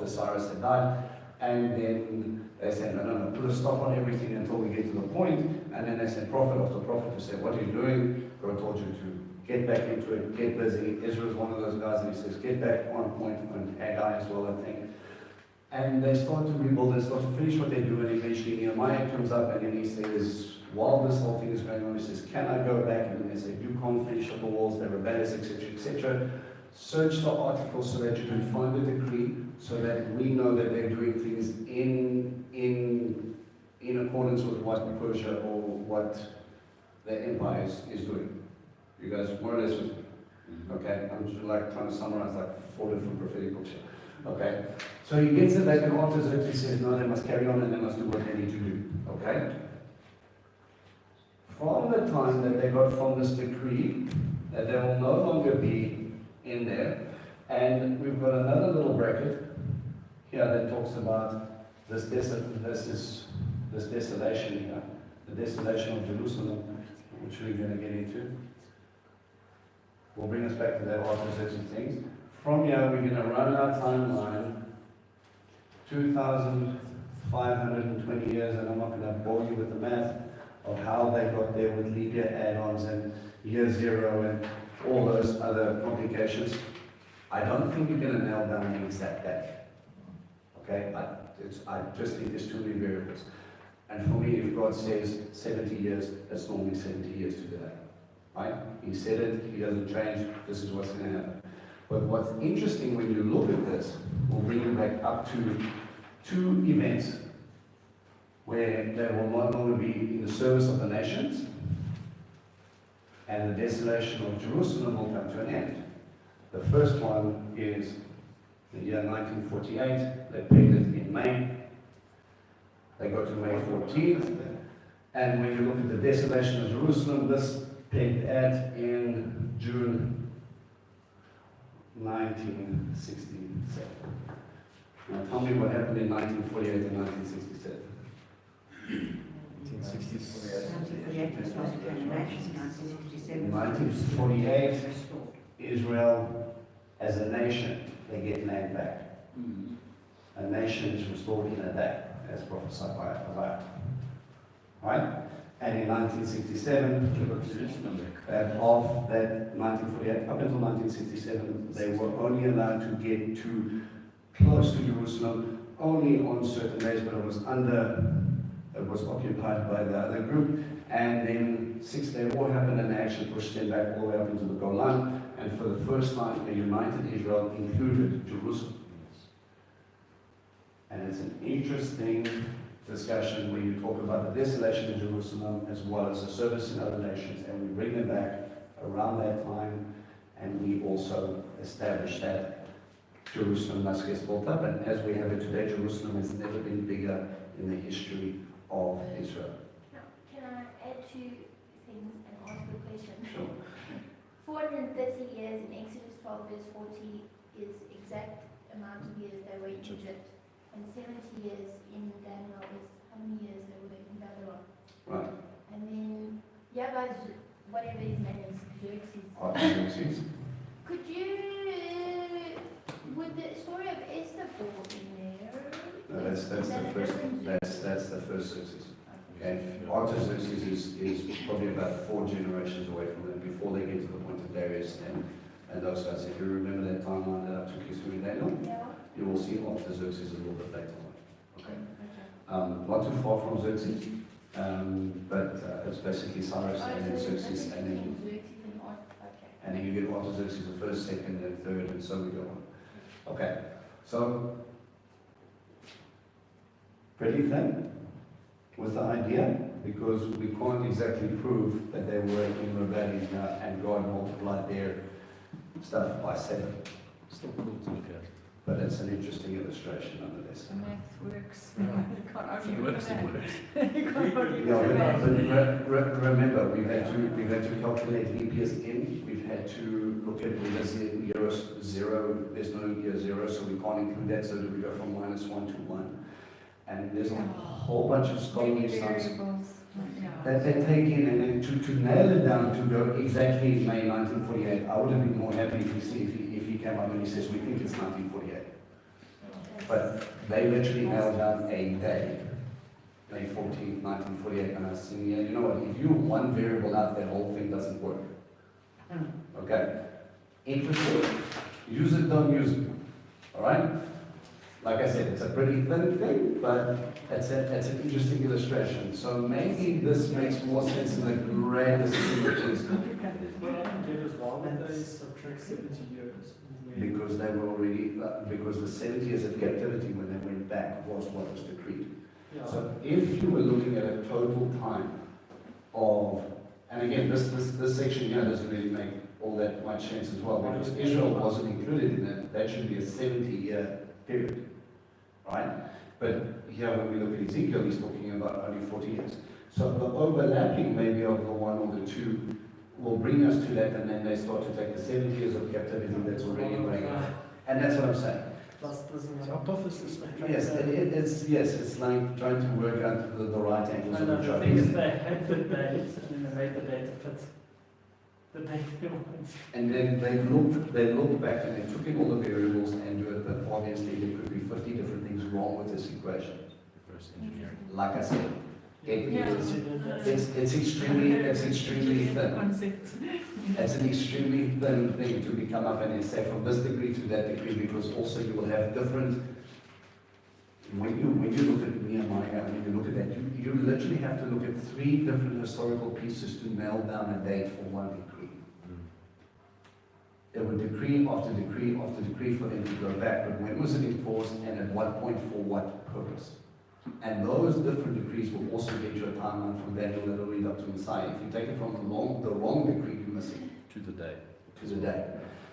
Cyrus had died. And then they said, no, put a stop on everything until we get to the point. And then they sent prophet after prophet to say, what are you doing? God told you to get back into it, get busy. Israel's one of those guys, and he says, get back on point, and Haggai as well, I think. And they start to rebuild and start to finish what they do, and eventually Nehemiah comes up and then he says, while this whole thing is going on, he says, can I go back? And then they say, you can't finish up the walls, they're rebellious, etc., etc. Search the article so that you can find the decree, so that we know that they're doing things in accordance with what Persia or what the empire is doing. You guys more or less with me? Okay, I'm just like trying to summarize like 4 different prophetic books here. Okay, so he gets it back and Artaxerxes says, no, they must carry on and they must do what they need to do. Okay? From the time that they got from this decree, that they will no longer be in there, and we've got another little bracket here that talks about this desolation here, the desolation of Jerusalem, which we're going to get into. Will bring us back to that Artaxerxes things. From here, we're going to run our timeline 2,520 years, and I'm not going to bore you with the math of how they got there with leap year add-ons and year 0 and all those other complications. I don't think you're going to nail down the exact date. Okay? I just think there's too many variables. And for me, if God says 70 years, that's normally 70 years to the day. Right? He said it, he doesn't change, this is what's going to happen. But what's interesting when you look at this, will bring you back up to two events where they will not only be in the service of the nations, and the desolation of Jerusalem will come to an end. The first one is the year 1948. They pegged it in May. They go to May 14th. And when you look at the desolation of Jerusalem, this pegged at in June 1967. Now tell me what happened in 1948 and 1967. 1948 was lost to nations, 1967. In 1948, Israel, as a nation, they get land back. A nation is restored in a day, as prophesied by Isaiah. Right? And in 1967, of that 1948 up until 1967, they were only allowed to get to close to Jerusalem only on certain days, but it was occupied by the other group. And then 6-Day War happened, and they actually pushed them back all the way up into the Golan. And for the first time, a united Israel included Jerusalem. And it's an interesting discussion when you talk about the desolation of Jerusalem as well as the service in other nations, and we bring them back around that time, and we also establish that Jerusalem must get built up. And as we have it today, Jerusalem has never been bigger in the history of Israel. Now, can I add two things and ask a question? Sure. 430 years in Exodus 12 verse 40 is exact amount of years they were in Egypt. And 70 years in Daniel is how many years they were in Babylon. Right. And then Yahweh, whatever his name is, Xerxes. Artaxerxes. Could you, would the story of Esther fall in there? No, that's the first. That's the first Xerxes. Okay. Artaxerxes is probably about 4 generations away from them before they get to the point of Darius and those guys. If you remember that timeline that I took you through in Daniel, Yeah. you will see Artaxerxes a little bit later on. Okay. Okay. Not too far from Xerxes, but it's basically Cyrus and then Xerxes, and then you get Artaxerxes the first, second, and third, and so we go on. Okay, so pretty thin was the idea, because we can't exactly prove that they were in rebellion and God multiplied their stuff by 7. Still cool to look at. But it's an interesting illustration nonetheless. The math works. Yeah. You can't argue It with works, that. it works. You can't argue Yeah, with that. but remember, we've had to calculate leap years in. We've had to look at whether there's year 0. There's no year 0, so we can't include that. So do we go from -1 to 1? And there's a whole bunch of scholarly Many sums variables. Yeah. that they take in, and then to nail it down to go exactly May 1948. I would have been more happy if he came up and he says we think it's 1948. But they literally nailed down a day, May 14th, 1948, and I was saying, yeah, you know what, if you one variable out, that whole thing doesn't work. Okay? Interesting. Use it, don't use it. Alright? Like I said, it's a pretty thin thing, but it's an interesting illustration. So maybe this makes more sense in the grander scheme of things. What happened there is why would they subtract 70 years? Because they were already, because the 70 years of captivity when they went back was what was decreed. Yeah. So if you were looking at a total time of, and again, this section here doesn't really make all that much sense as well, because Israel wasn't included in that. That should be a 70-year period, right? But here when we look at Ezekiel, he's talking about only 40 years. So the overlapping maybe of the 1 or the 2 will bring us to that, and then they start to take the 70 years of captivity that's already going on. And that's what I'm saying. Plus doesn't It's matter. hypothesis. It's like trying to work out the right angles of And the the chart. thing is, they had the date, and then they made the data fit the date they wanted. And then they looked back and they took in all the variables and do it, but obviously there could be 50 different things wrong with this equation. Reverse engineering. Like I said, Yeah. it's extremely thin. Concept. It's an extremely thin thing to become up and say from this degree to that degree, because also you will have different. When you look at Nehemiah, when you look at that, you literally have to look at 3 different historical pieces to nail down a date for one decree. There were decree after decree after decree for them to go back, but when was it enforced and at what point for what purpose? And those different decrees will also get you a timeline from Daniel that will lead up to Messiah. If you take it from the wrong decree, you're missing To the day. to the day.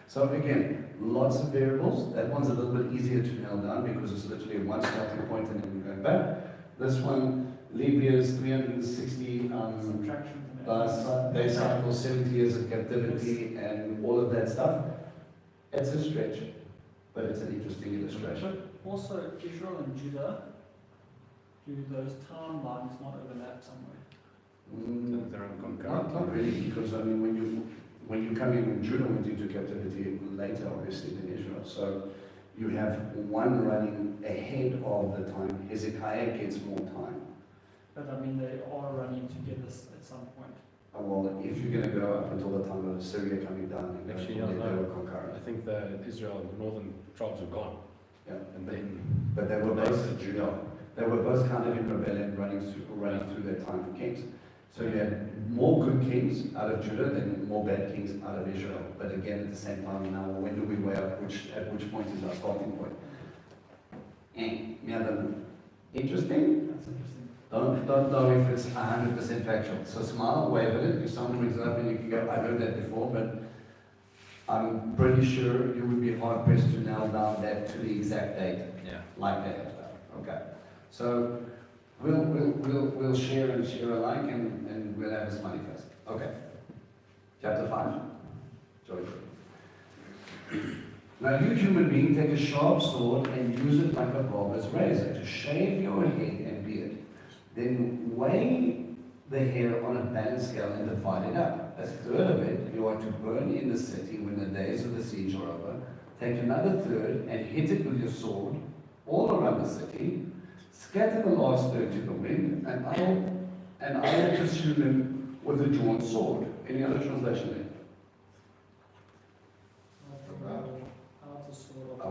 So again, lots of variables. That one's a little bit easier to nail down because it's literally one starting point and then we're going back. This one, leap years, 360 Subtraction from plus day cycle, 70 years of captivity, and all of that stuff. It's a stretch, but it's an interesting illustration. But also, Israel and Judah, do those timelines not overlap somewhere? They're on concurrent. Not really, because I mean, when you come in, Judah went into captivity later, obviously, than Israel. So you have one running ahead of the time. Hezekiah gets more time. But I mean, they are running together at some point. Well, if you're going to go up until the time of Syria coming down, and Actually, they no. were concurrent. I think that Israel, the northern tribes were gone. Yeah. And then But they were both Judah. Judah. They were both kind of in rebellion, running through their time of kings. So you had more good kings out of Judah than more bad kings out of Israel. But again, at the same time, now when do we weigh up at which point is our starting point? Interesting. That's interesting. Don't know if it's 100% factual. So smile, wave at it. If someone brings it up and you can go, I heard that before, but I'm pretty sure you would be hard pressed to nail down that to the exact date, Yeah. like they have done. Okay. So we'll share and share alike, and we'll have a smiley face. Okay. Chapter 5. Joy. Now you human being, take a sharp sword and use it like a barber's razor to shave your head and beard. Then weigh the hair on a balanced scale and divide it up. A third of it you are to burn in the city when the days of the siege are over. Take another third and hit it with your sword all around the city. Scatter the last third to the wind, and I will pursue them with a drawn sword. Any other translation there? Out a sword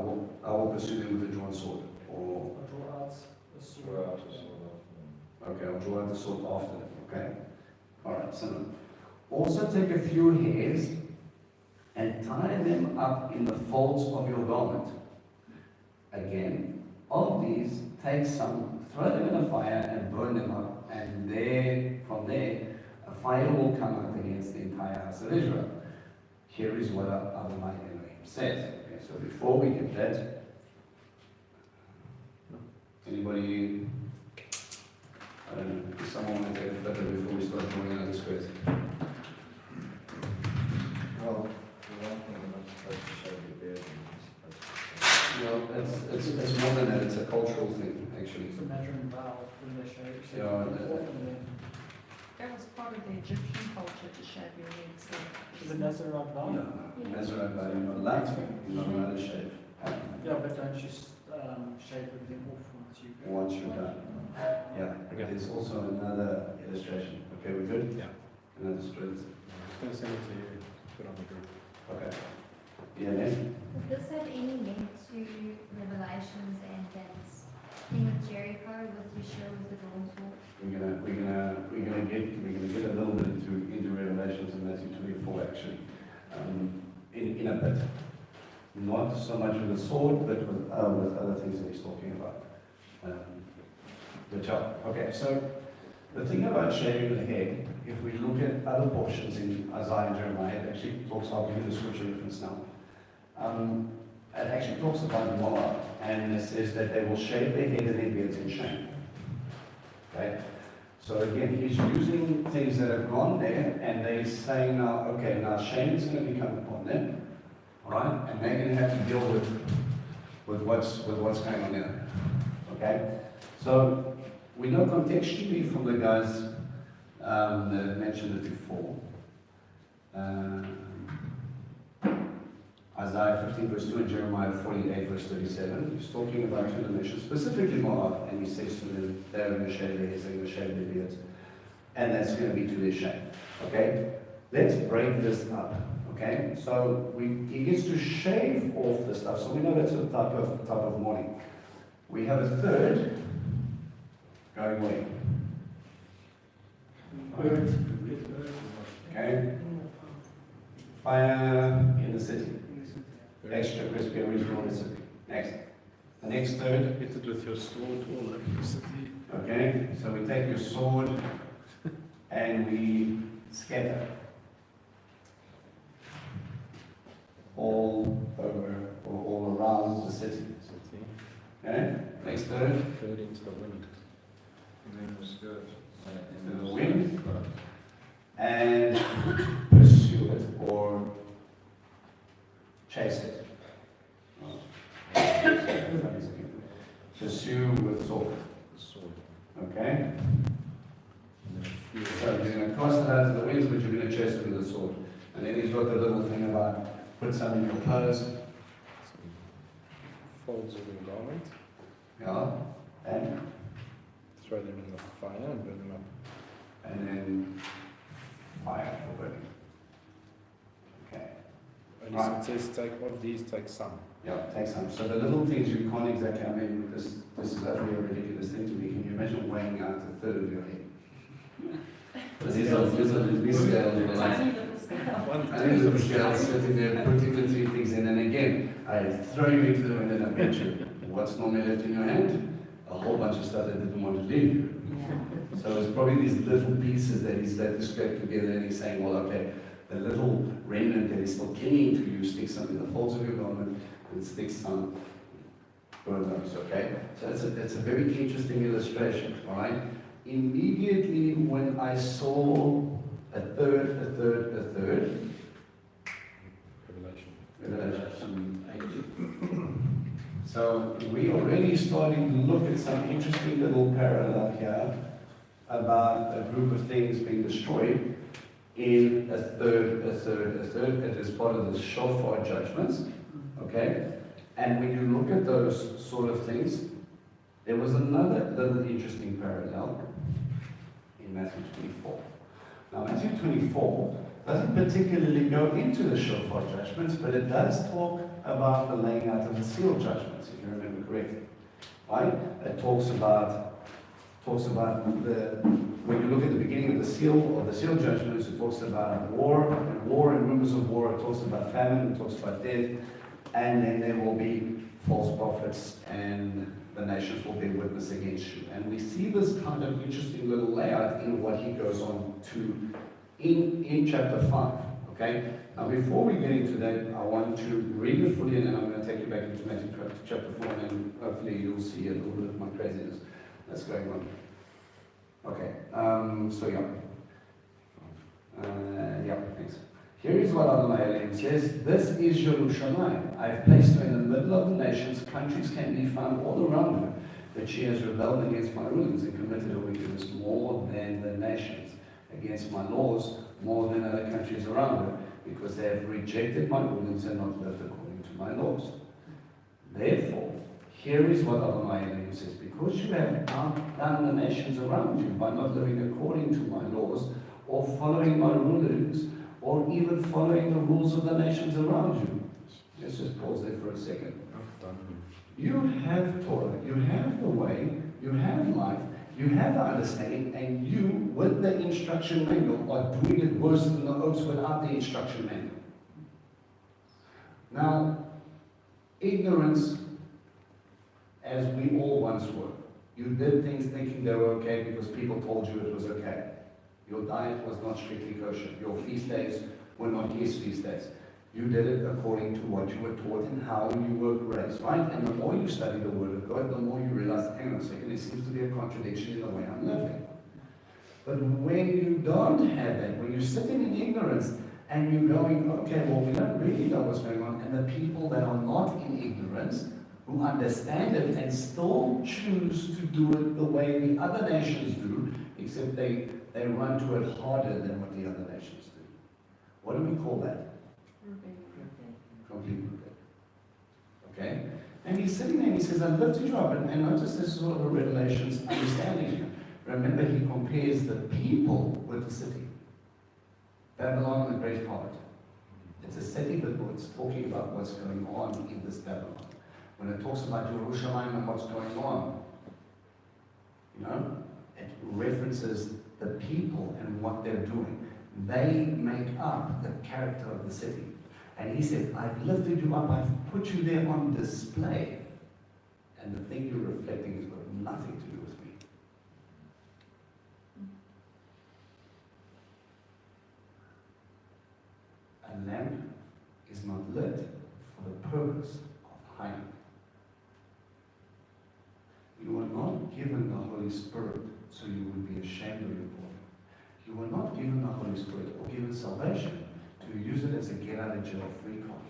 I will pursue them with a drawn sword. Or draw out a sword. Throw out a sword after them. okay, I'll draw out the sword after them. Okay. All right. So also take a few hairs and tie them up in the folds of your garment. Again, of these, take some, throw them in a fire and burn them up, and from there, a fire will come out against the entire house of Israel. Here is what Adonai Elohim says. Okay, so before we get that, anybody, I don't know, if someone want to take a flitter before we start drawing another squares? Well, the one thing you're not supposed to show your beard, you're supposed to Well, it's more than that, it's a cultural thing, actually. It's a measuring valve when they shave. Yeah, Often That was part of the Egyptian culture to shave your head. So the Nazarite vow. No, Nazarite vow, you're not allowed to, you're not allowed to shave. Yeah, but don't you shave everything off once you Once you're done. Yeah, Okay. there's also another illustration. Okay, we good? Yeah. Another spread. I'm just going to send it to you, put it on the group. Okay. Yeah, then? Does this have any link to Revelations and that thing with Jericho with Yeshua with the drawn sword? We're gonna get a little bit into Revelations in Matthew 24 actually, in a bit. Not so much with the sword, but with other things that he's talking about. Okay, so the thing about shaving the head, if we look at other portions in Isaiah and Jeremiah, it actually talks about, I'll give you the scripture reference now. It actually talks about Moab, and it says that they will shave their head and their beards in shame. Okay? So again, he's using things that have gone there, and they're saying now, okay, now shame is going to become upon them, right? And they're going to have to deal with what's going on there. Okay? So we know contextually from the guys that mentioned it before. Isaiah 15 verse 2 and Jeremiah 48 verse 37. He's talking about two nations, specifically Moab, and he says to them, they're going to shave their heads, they're going to shave their beards, and that's going to be to their shame. Okay? Let's break this up. Okay? So he gets to shave off the stuff, so we know that's a type of mourning. We have a third going away. Okay? Fire in the city. extra crispy original recipe. Next. The next third. Hit it with your sword all over the city. Okay, so we take your sword and we scatter all over or all around the city. City. Okay, next third. Third into the wind. And then it was good. Into the wind and pursue it or chase it. Pursue with sword. The sword. Okay? And then a few So you're going to cast it out to the winds, but you're going to chase it with a sword. And then he's got the little thing about put some in your clothes. folds of your garment, Yeah. And throw them in the fire and burn them up. and then fire for burning. Okay. And Right. it says take of these, take some. Yeah, take some. So the little things you can't exactly, I mean, this is utterly a ridiculous thing to me. Can you imagine weighing out a third of your head? These scales, you know, like, Tiny little scale. I think little scales sitting there, putting the three things in, and again, I throw you into the wind and I bet you, what's normally left in your hand? A whole bunch of stuff that didn't want to leave you. Yeah. So it's probably these little pieces that he's scraped together, and he's saying, well, okay, the little remnant that is still clinging to you, stick some in the folds of your garment, and stick some, burn those, okay? So it's a very interesting illustration, all right? Immediately when I saw a third, Revelation. so we already starting to look at some interesting little parallel here about a group of things being destroyed in a third. It is part of the shofar judgments, okay? And when you look at those sort of things, there was another little interesting parallel in Matthew 24. Now, Matthew 24 doesn't particularly go into the shofar judgments, but it does talk about the laying out of the seal judgments, if you remember correctly. Right? It talks about when you look at the beginning of the seal judgments, it talks about war and rumors of war. It talks about famine. It talks about death, and then there will be false prophets, and the nations will bear witness against you. And we see this kind of interesting little layout in what he goes on to in chapter 5. Okay? Now, before we get into that, I want to read it fully, and then I'm going to take you back into Matthew chapter 4, and then hopefully you'll see a little bit of my craziness that's going on. Okay, so yeah. Yeah, thanks. Here is what Adonai says, this is Yerushalayim. I have placed her in the middle of the nations, countries can be found all around her, but she has rebelled against my rulings and committed a wickedness more than the nations, against my laws more than other countries around her, because they have rejected my rulings and not lived according to my laws. Therefore, here is what Adonai says, because you have outdone the nations around you by not living according to my laws, or following my rulings, or even following the rules of the nations around you. Let's just pause there for a second. You have Torah, you have the way, you have life, you have the understanding, and you, with the instruction manual, are doing it worse than the oaks without the instruction manual. Now, ignorance, as we all once were. You did things thinking they were okay because people told you it was okay. Your diet was not strictly kosher. Your feast days were not his feast days. You did it according to what you were taught and how you were raised, right? And the more you study the Word of God, the more you realize, hang on a second, there seems to be a contradiction in the way I'm living. But when you don't have that, when you're sitting in ignorance and you're going, okay, well, we don't really know what's going on, and the people that are not in ignorance, who understand it and still choose to do it the way the other nations do, except they run to it harder than what the other nations do. What do we call that? Complete rebellion. Okay? And he's sitting there and he says, I've lifted you up. And notice this is sort of a Revelation's understanding here. Remember, he compares the people with the city. Babylon, the great harlot. It's a city, but it's talking about what's going on in this Babylon. When it talks about Jerusalem and what's going on, you know, it references the people and what they're doing. They make up the character of the city. And he said, I've lifted you up, I've put you there on display. And the thing you're reflecting has got nothing to do with me. A lamp is not lit for the purpose of hiding. You are not given the Holy Spirit so you would be ashamed of your calling. You were not given the Holy Spirit or given salvation to use it as a get out of jail free card.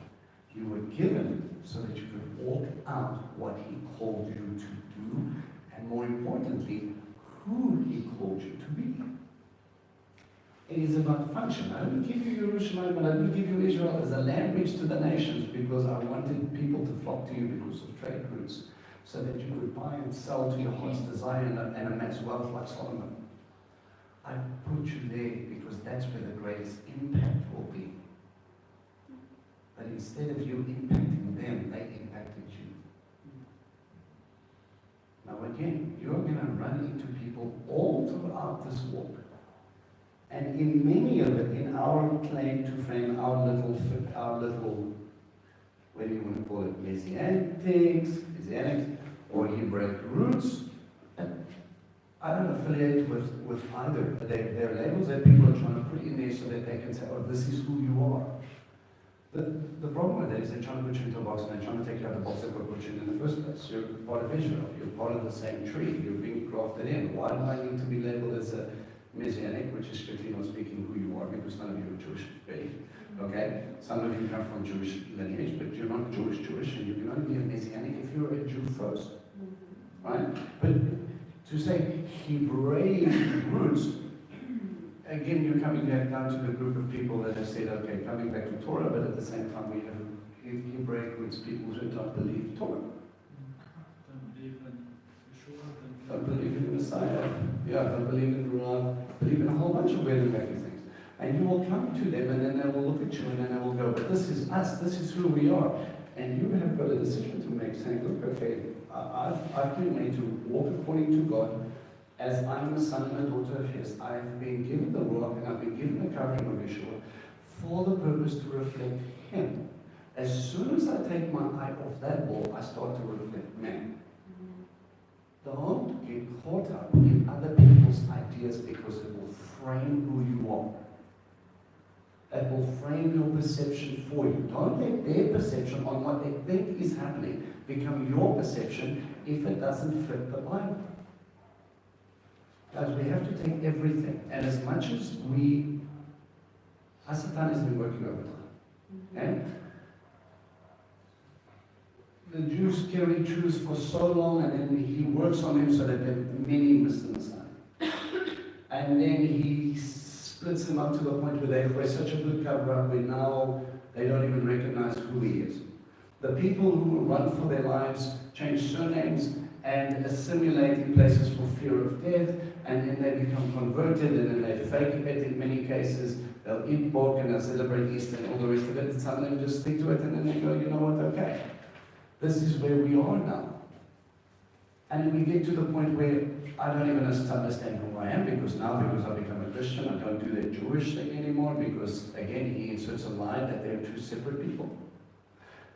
You were given so that you could walk out what He called you to do, and more importantly, who He called you to be. It is about function. I didn't give you Jerusalem, and I didn't give you Israel as a land bridge to the nations because I wanted people to flock to you because of trade routes, so that you could buy and sell to your heart's desire and amass wealth like Solomon. I put you there because that's where the greatest impact will be. But instead of you impacting them, they impacted you. Now again, you're going to run into people all throughout this walk. And in many of it, in our claim to fame, our little, what do you want to call it, Messianics, or Hebraic roots, I don't affiliate with either. They're labels that people are trying to put in there so that they can say, oh, this is who you are. The problem with that is they're trying to put you into a box, and they're trying to take you out of the box that got put you in the first place. You're part of Israel. You're part of the same tree. You're being grafted in. Why do I need to be labeled as a Messianic, which is strictly not speaking who you are, because none of you are Jewish, faith. Okay? Some of you come from Jewish lineage, but you're not Jewish, and you can only be a Messianic if you're a Jew first. Right? But to say Hebraic roots, again, you're coming back down to the group of people that have said, okay, coming back to Torah, but at the same time we have Hebraic roots, people who don't believe Torah. Don't believe in Yeshua, Don't believe in the Messiah. Yeah, don't believe in Quran, believe in a whole bunch of weird and wacky things. And you will come to them, and then they will look at you, and then they will go, but this is us, this is who we are. And you have got a decision to make, saying, look, okay, I've been made to walk according to God, as I'm a son and a daughter of His. I've been given the Ruach, and I've been given the covering of Yeshua for the purpose to reflect Him. As soon as I take my eye off that ball, I start to reflect man. Don't get caught up in other people's ideas, because it will frame who you are. It will frame your perception for you. Don't let their perception on what they think is happening become your perception if it doesn't fit the Bible. Guys, we have to take everything, and as much as Satan has been working overtime, and the Jews carry truths for so long, and then he works on them so that many miss the Messiah. And then he splits them up to the point where they wear such a good cover-up where now they don't even recognize who he is. The people who run for their lives change surnames and assimilate in places for fear of death, and then they become converted, and then they fake it in many cases. They'll eat pork and they'll celebrate Easter and all the rest of it, and some of them just stick to it, and then they go, you know what, okay. This is where we are now. And we get to the point where I don't even understand who I am, because I've become a Christian, I don't do that Jewish thing anymore, because again, he inserts a lie that they're two separate people.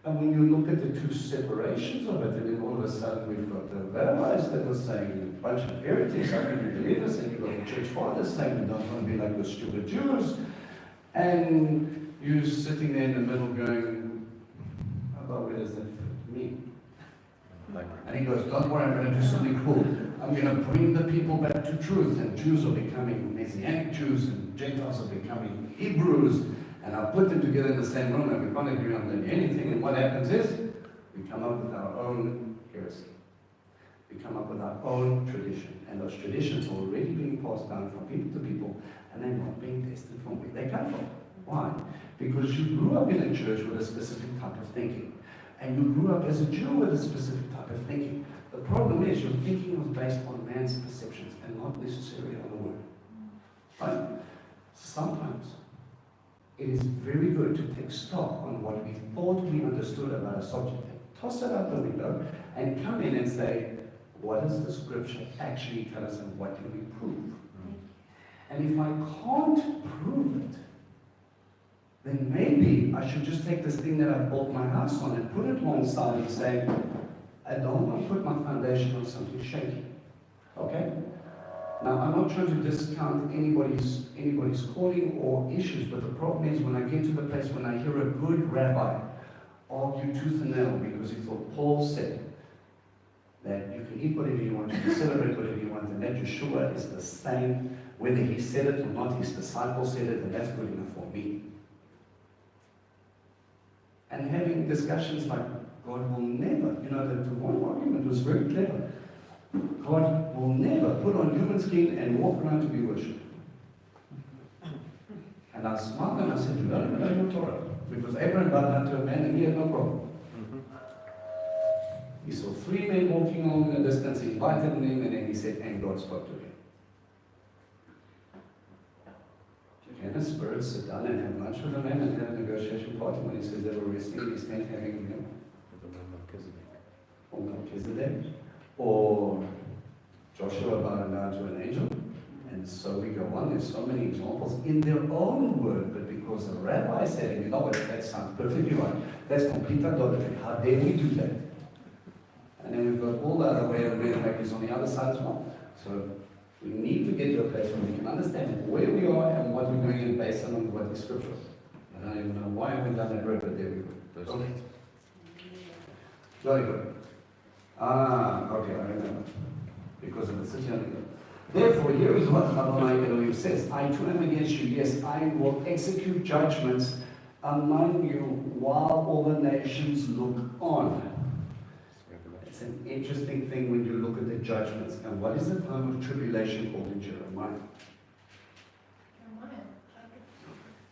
And when you look at the two separations of it, and then all of a sudden we've got the rabbis that are saying a bunch of heretics, I can believe this, and you've got the church fathers saying we don't want to be like the stupid Jews, and you're sitting there in the middle going, how about where does that fit me? And he goes, don't worry, I'm going to do something cool. I'm going to bring the people back to truth, and Jews are becoming Messianic Jews, and Gentiles are becoming Hebrews, and I'll put them together in the same room, and we can't agree on anything, and what happens is, we come up with our own heresy. We come up with our own tradition, and those traditions are already being passed down from people to people, and they're not being tested from where they come from. Why? Because you grew up in a church with a specific type of thinking. And you grew up as a Jew with a specific type of thinking. The problem is your thinking was based on man's perceptions and not necessarily on the Word. Right? Sometimes it is very good to take stock on what we thought we understood about a subject, and toss it out the window, and come in and say, what does the Scripture actually tell us, and what can we prove? And if I can't prove it, then maybe I should just take this thing that I built my house on and put it alongside and say, I don't want to put my foundation on something shaky. Okay? Now, I'm not trying to discount anybody's calling or issues, but the problem is when I get to the place when I hear a good rabbi argue tooth and nail, because he thought Paul said that you can eat whatever you want, you can celebrate whatever you want, and that Yeshua is the same, whether he said it or not, his disciples said it, and that's good enough for me. And having discussions like, God will never, the one argument was very clever. God will never put on human skin and walk around to be worshipped. And I smiled and I said, you don't even know your Torah. Because Abraham bowed down to a man and he had no problem. He saw 3 men walking along in the distance, he invited them in, and then he said, and God spoke to him. Can a spirit sit down and have lunch with a man and have a negotiation party when he says they were resting in his tent having a meal? Or Melchizedek? Or Joshua bowing down to an angel? And so we go on. There's so many examples in their own word, but because the rabbi said, you know what, that sounds perfectly right. That's complete idolatry. How dare we do that? And then we've got all the other way of makers on the other side as well. So we need to get to a place where we can understand where we are and what we're doing and based on what the scripture is. I don't even know why I went down that road, but there we go. Okay. Very good. Okay, I remember. Because of the city on the hill. Therefore, here is what Adonai Elohim says. I too am against you. Yes, I will execute judgments among you while all the nations look on. It's an interesting thing when you look at the judgments. And what is the time of tribulation called in Jeremiah?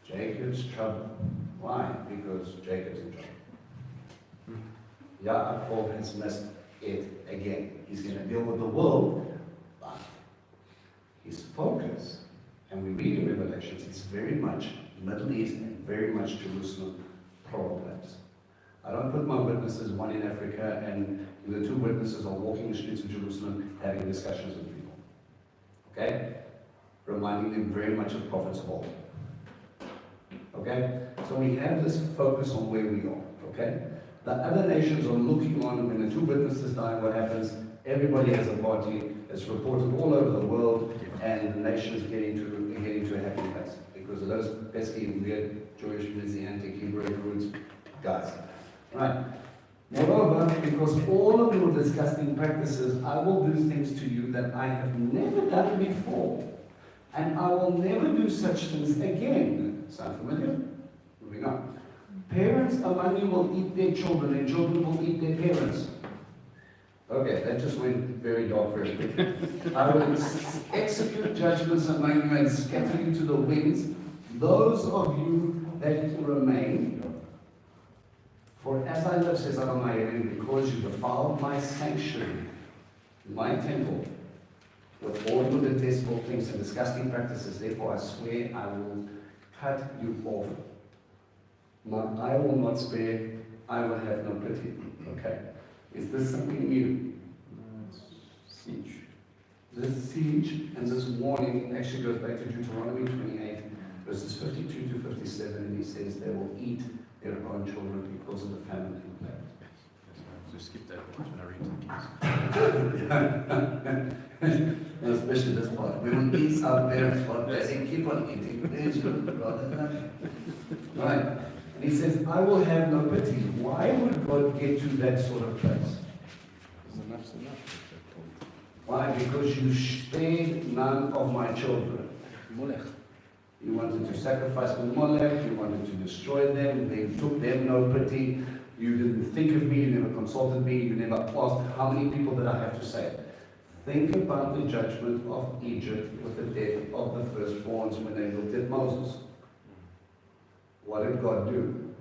Jacob's trouble. Why? Because Jacob's in trouble. Yaakov has missed it again. He's going to deal with the world, but his focus, and we read in Revelations, is very much Middle East and very much Jerusalem problems. I don't put my witnesses, one in Africa, and the 2 witnesses are walking the streets of Jerusalem having discussions with people. Okay? Reminding them very much of prophets of old. Okay? So we have this focus on where we are. Okay? The other nations are looking on. When the 2 witnesses die, what happens? Everybody has a party. It's reported all over the world, and the nations get into a happy place because of those pesky, weird Jewish, Messianic, Hebrew roots guys. Right. Moreover, because all of your disgusting practices, I will do things to you that I have never done before, and I will never do such things again. Sound familiar? Moving on. Parents among you will eat their children, and children will eat their parents. Okay, that just went very dark very quickly. I will execute judgments among you and scatter you to the winds. Those of you that remain, for as I live, says Adonai, because you defiled my sanctuary, my temple, with all your detestable things and disgusting practices, therefore I swear I will cut you off. I will not spare, I will have no pity. Okay. Is this something new? Siege. This siege and this warning actually goes back to Deuteronomy 28, verses 52 to 57, and he says they will eat their own children because of the famine and plague. So skip that part when I read the keys. Especially this part. We will eat our parents' part, and keep on eating their children rather than. Right. And he says, I will have no pity. Why would God get to that sort of place? Enough's enough. Why? Because you spared none of my children. Molech. You wanted to sacrifice with Molech, you wanted to destroy them, they took them no pity. You didn't think of me, you never consulted me, you never asked how many people did I have to save. Think about the judgment of Egypt with the death of the firstborns when they looked at Moses. What did God do?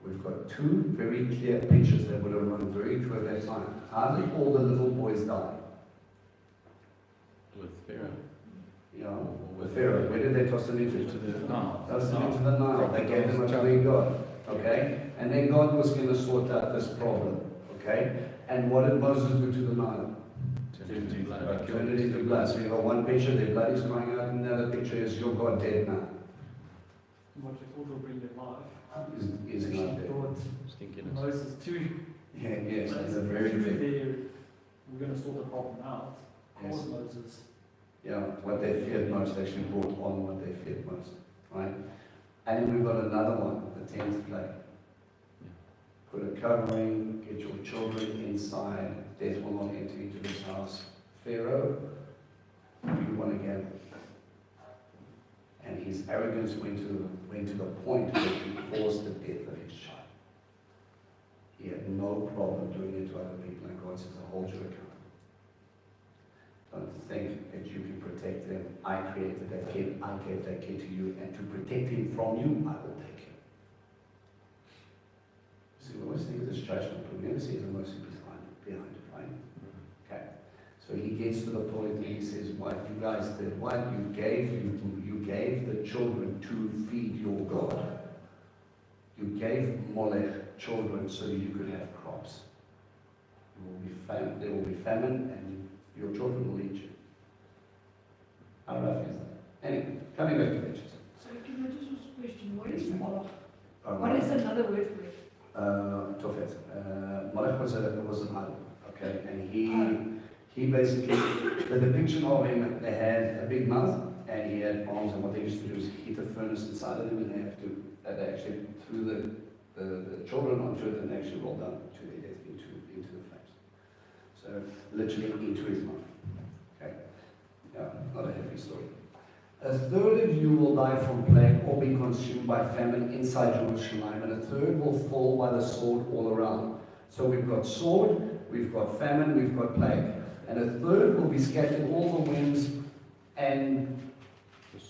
We've got 2 very clear pictures that would have run very true at that time. How did all the little boys die? With Pharaoh. With Pharaoh. Where did they toss them into? To the Nile. Toss them into the Nile. They gave them to their God. Okay? And then God was going to sort out this problem. Okay? And what did Moses do to the Nile? Turn to blood. But Turn it into blood. So you've got one picture, their blood is crying out, and another picture is your God dead now. What you thought will bring your life. Is Actually not dead. thought Stinkiness. Moses too. Yeah, yes, that's a Moses very through big. there, we're going to sort the problem out. Yes. Cause Moses. Yeah, what they feared most actually brought on what they feared most, right? And then we've got another one, the 10th plague. Put a covering, get your children inside, death will not enter into this house. Pharaoh, you want to gather. And his arrogance went to the point where he caused the death of his child. He had no problem doing it to other people, and God says, I'll hold you accountable. Don't think that you can protect them. I created that kid, I gave that kid to you, and to protect him from you, I will take him. See, we always think of this judgment, but we never see the mercy behind it, right? Okay. So he gets to the point and he says, what you guys did, what you gave the children to feed your God. You gave Molech children so you could have crops. There will be famine and your children will eat you. How rough is that? Anyway, coming back to pictures. So can I just ask a question? What is Moloch? Oh, What is another word for it? Tophet. Molech was an idol, okay, and he basically, the depiction of him, they had a big mouth and he had arms, and what they used to do is heat a furnace inside of them, and they actually threw the children onto it and they actually rolled down to their death into the flames. So literally into his mouth. Okay, yeah, not a happy story. A third of you will die from plague or be consumed by famine inside Jerusalem, and a third will fall by the sword all around. So we've got sword, we've got famine, we've got plague. And a third will be scattered all the winds and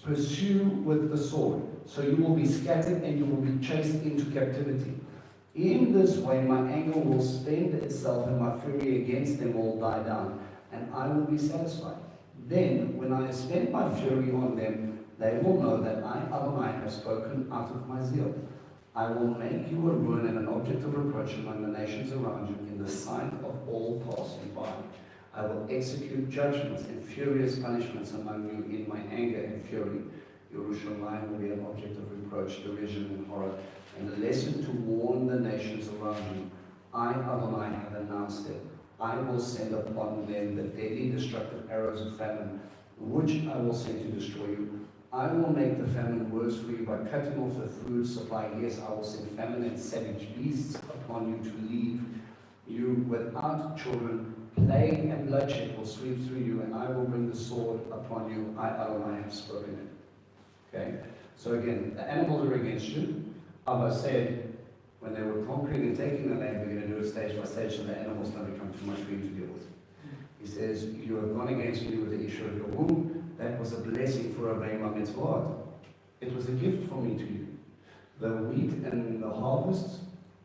pursue with the sword. So you will be scattered and you will be chased into captivity. In this way my anger will spend itself and my fury against them will die down, and I will be satisfied. Then, when I spend my fury on them, they will know that I, Adonai, have spoken out of my zeal. I will make you a ruin and an object of reproach among the nations around you in the sight of all passing by. I will execute judgments and furious punishments among you in my anger and fury. Yerushalayim will be an object of reproach, derision, and horror, and a lesson to warn the nations around you. I, Adonai, have announced it. I will send upon them the deadly destructive arrows of famine, which I will send to destroy you. I will make the famine worse for you by cutting off the food supply. Yes, I will send famine and savage beasts upon you to leave you without children. Plague and bloodshed will sweep through you, and I will bring the sword upon you. I, Adonai, have spoken it. Okay? So again, the animals are against you. Abba said, when they were conquering and taking the land, we're going to do it stage by stage so the animals don't become too much for you to deal with. He says, you have gone against me with the issue of your womb. That was a blessing for obeying my mitzvot. It was a gift from me to you. The wheat and the harvest,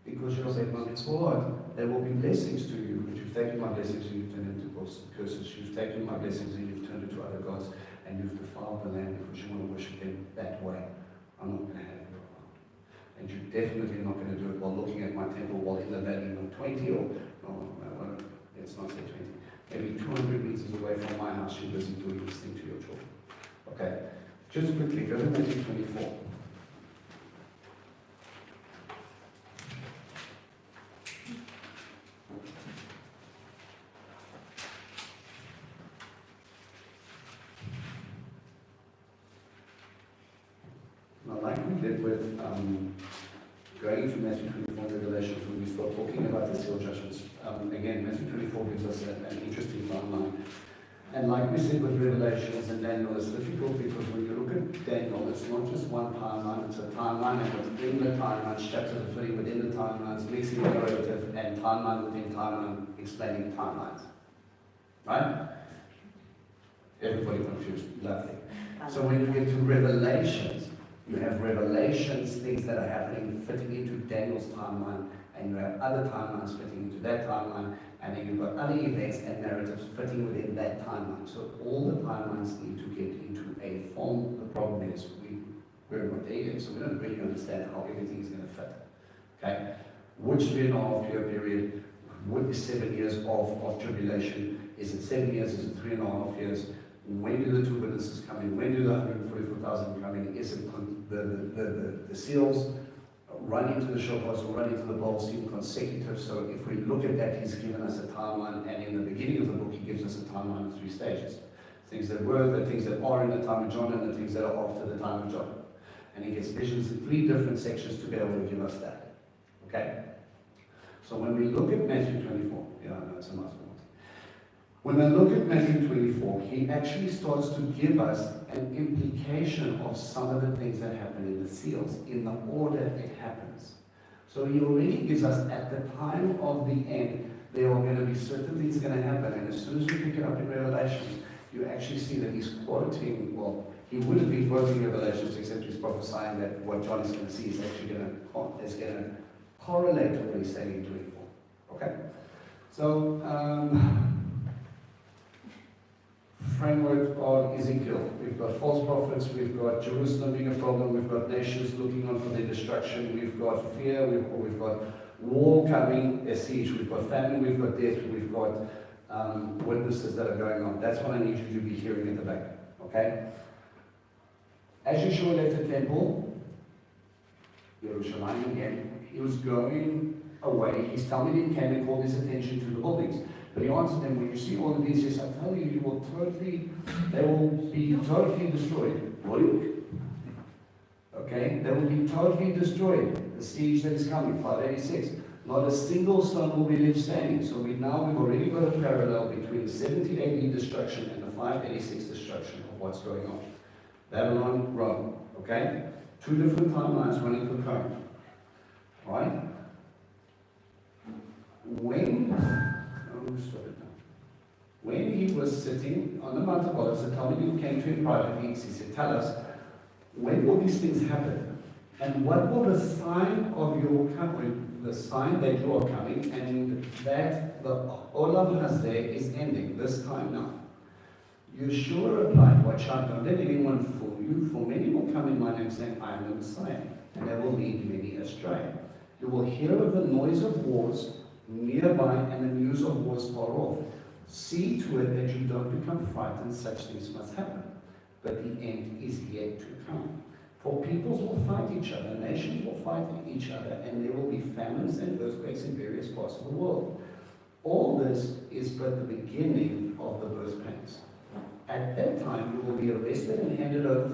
because you obeyed my mitzvot, they will be blessings to you. But you've taken my blessings and you've turned into curses. You've taken my blessings and you've turned into other gods, and you've defiled the land because you want to worship them that way. I'm not going to have you around. And you're definitely not going to do it while looking at my temple while in the valley of 20 or, no, let's not say 20, maybe 200 meters away from my house, you're busy doing this thing to your children. Okay, just quickly, go to Matthew 24. Now, like we did with going into Matthew 24 Revelations, when we start talking about the seal judgments, again, Matthew 24 gives us an interesting timeline. And like we said with Revelations and Daniel, it's difficult because when you look at Daniel, it's not just one timeline, it's a timeline, and within the timelines, chapters are fitting within the timelines, mixing narrative, and timeline within timeline, explaining timelines. Right? Everybody confused? Lovely. So when you get to Revelations, you have revelations, things that are happening, fitting into Daniel's timeline, and you have other timelines fitting into that timeline, and then you've got other events and narratives fitting within that timeline. So all the timelines need to get into a form. The problem is we're not there yet, so we don't really understand how everything is going to fit. Okay? Which 3.5 year period, with the 7 years of tribulation, Is it 7 years? Is it 3.5 years? When do the two witnesses come in? When do the 144,000 come in? Is it the seals run into the shofars or run into the bowls in consecutive? So if we look at that, he's given us a timeline, and in the beginning of the book, he gives us a timeline of 3 stages. Things that were, the things that are in the time of John, and the things that are after the time of John. And he gets visions in 3 different sections to be able to give us that. Okay? So when we look at Matthew 24, yeah, I know it's a mouthful. When I look at Matthew 24, he actually starts to give us an implication of some of the things that happen in the seals, in the order it happens. So he already gives us, at the time of the end, there are going to be certain things going to happen. And as soon as we pick it up in Revelation, you actually see that he's quoting, well, he wouldn't be quoting Revelations, except he's prophesying that what John is going to see is actually going to correlate to what he's saying in 24. Okay? So, framework of Ezekiel. We've got false prophets, we've got Jerusalem being a problem, we've got nations looking on for their destruction, we've got fear, we've got war coming, a siege, we've got famine, we've got death, we've got witnesses that are going on. That's what I need you to be hearing at the back. Okay? As Yeshua left the temple, Yerushalayim again, he was going away. His Talmudim came and called his attention to the buildings. But he answered them, when you see all of these, yes, I tell you, they will be totally destroyed. Okay? They will be totally destroyed. The siege that is coming, 586. Not a single stone will be left standing. So we've already got a parallel between the 70 AD destruction and the 586 destruction of what's going on. Babylon, Rome. Okay? 2 different timelines running concurrent. Alright? When he was sitting on the Mount of Olives, the Talmud came to him privately. He said, tell us, when will these things happen? And what will the sign of your coming, the sign that you are coming, and that the Olam Hazeh is ending, this time now? Yeshua replied, watch out, don't let anyone fool you, for many will come in my name saying, I am the Messiah, and they will lead many astray. You will hear of the noise of wars nearby and the news of wars far off. See to it that you don't become frightened, such things must happen. But the end is yet to come. For peoples will fight each other, nations will fight each other, and there will be famines and earthquakes in various parts of the world. All this is but the beginning of the birth pains. At that time, you will be arrested and handed over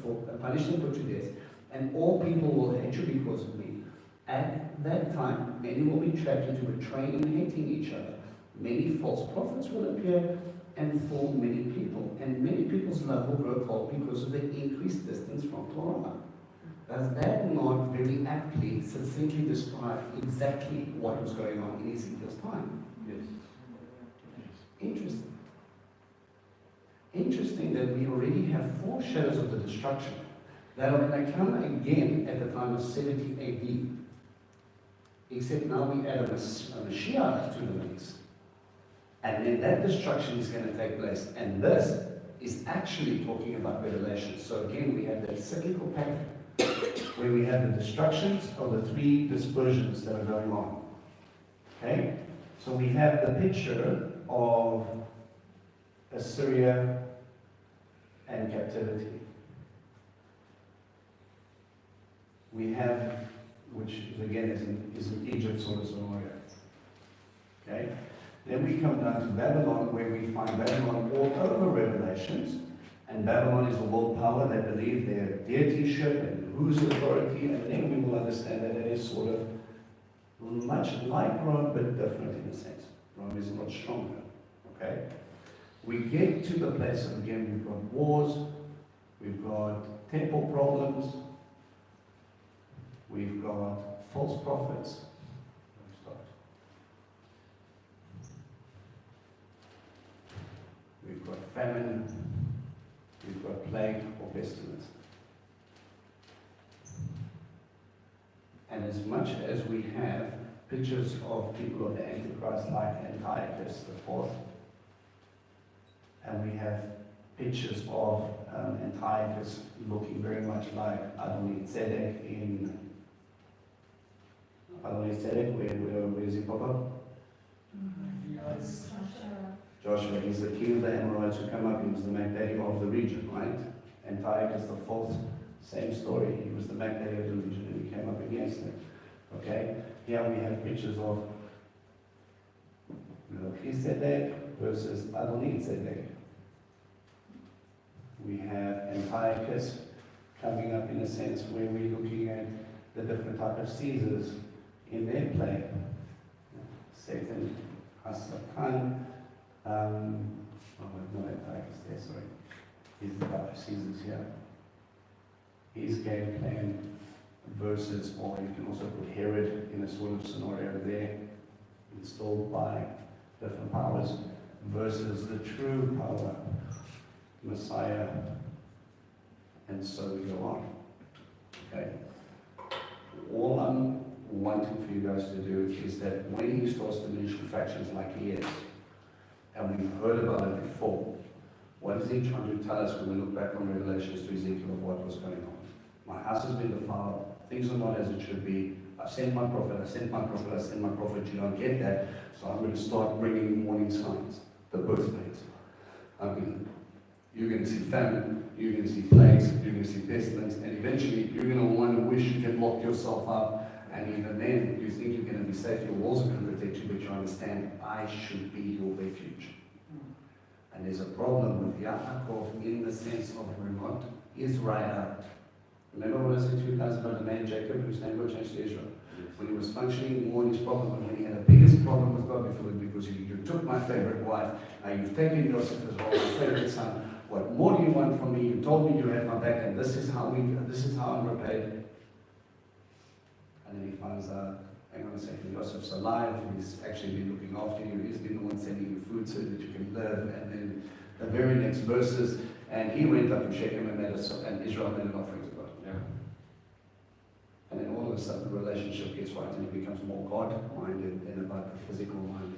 for punished and put to death, and all people will hate you because of me. At that time, many will be trapped into betraying and hating each other. Many false prophets will appear and fool many people, and many people's love will grow cold because of the increased distance from Torah. Does that not very aptly, succinctly describe exactly what was going on in Ezekiel's time? Yes. Interesting. Interesting that we already have foreshadows of the destruction that are going to come again at the time of 70 AD. Except now we add a Mashiach to the mix. And then that destruction is going to take place. And this is actually talking about Revelation. So again, we have that cyclical pattern where we have the destructions of the 3 dispersions that are going on. Okay? So we have the picture of Assyria and captivity. We have, which again is in Egypt sort of scenario. Okay? Then we come down to Babylon, where we find Babylon all over Revelations. And Babylon is a world power that believe their deityship and whose authority, and then we will understand that it is sort of much like Rome, but different in a sense. Rome is a lot stronger. Okay? We get to the place of, again, we've got wars, we've got temple problems, we've got false prophets. We've got famine, we've got plague or pestilence. And as much as we have pictures of people of the Antichrist like Antiochus IV, and we have pictures of Antiochus looking very much like Adonai Tzedek in Adonai Tzedek, where is he, Papa? Joshua, he's the king of the Amorites who come up. He was the Magdalene of the region, right? Antiochus the fourth, same story. He was the Magdalene of the region and he came up against them. Okay? Here we have pictures of Melchizedek versus Adonizedek. We have Antiochus coming up in a sense where we're looking at the different type of Caesars in their play. Satan, Hasatan, no, Antiochus there, sorry. He's the type of Caesars here. His game plan versus, or you can also put Herod in a sort of scenario there, installed by different powers, versus the true power, Messiah, and so we go on. Okay? All I'm wanting for you guys to do is that when he starts to mention factions like he is, and we've heard about it before, what is he trying to tell us when we look back on Revelations to Ezekiel of what was going on? My house has been defiled, things are not as it should be, I've sent my prophet, I sent my prophet, I sent my prophet, you don't get that, so I'm going to start bringing warning signs, the birth pains. You're going to see famine, you're going to see plagues, you're going to see pestilence, and eventually you're going to want to wish you can lock yourself up, and even then you think you're going to be safe, your walls are going to protect you, but you understand, I should be your refuge. And there's a problem with Yaakov in the sense of we're not Israel. Remember what I said to you guys about the man Jacob whose name got changed to Israel? When he was functioning more in his problem, and when he had the biggest problem with God before, because you took my favorite wife, now you've taken Joseph as well, my favorite son. What more do you want from me? You told me you had my back, and this is how I'm repaid. And then he finds out, hang on a second, Joseph's alive, he's actually been looking after you, he's been the one sending you food so that you can live. And then the very next verses, and he went up to Shechem and Israel made an offering to God. Yeah. And then all of a sudden the relationship gets right and it becomes more God-minded than about the physical mind.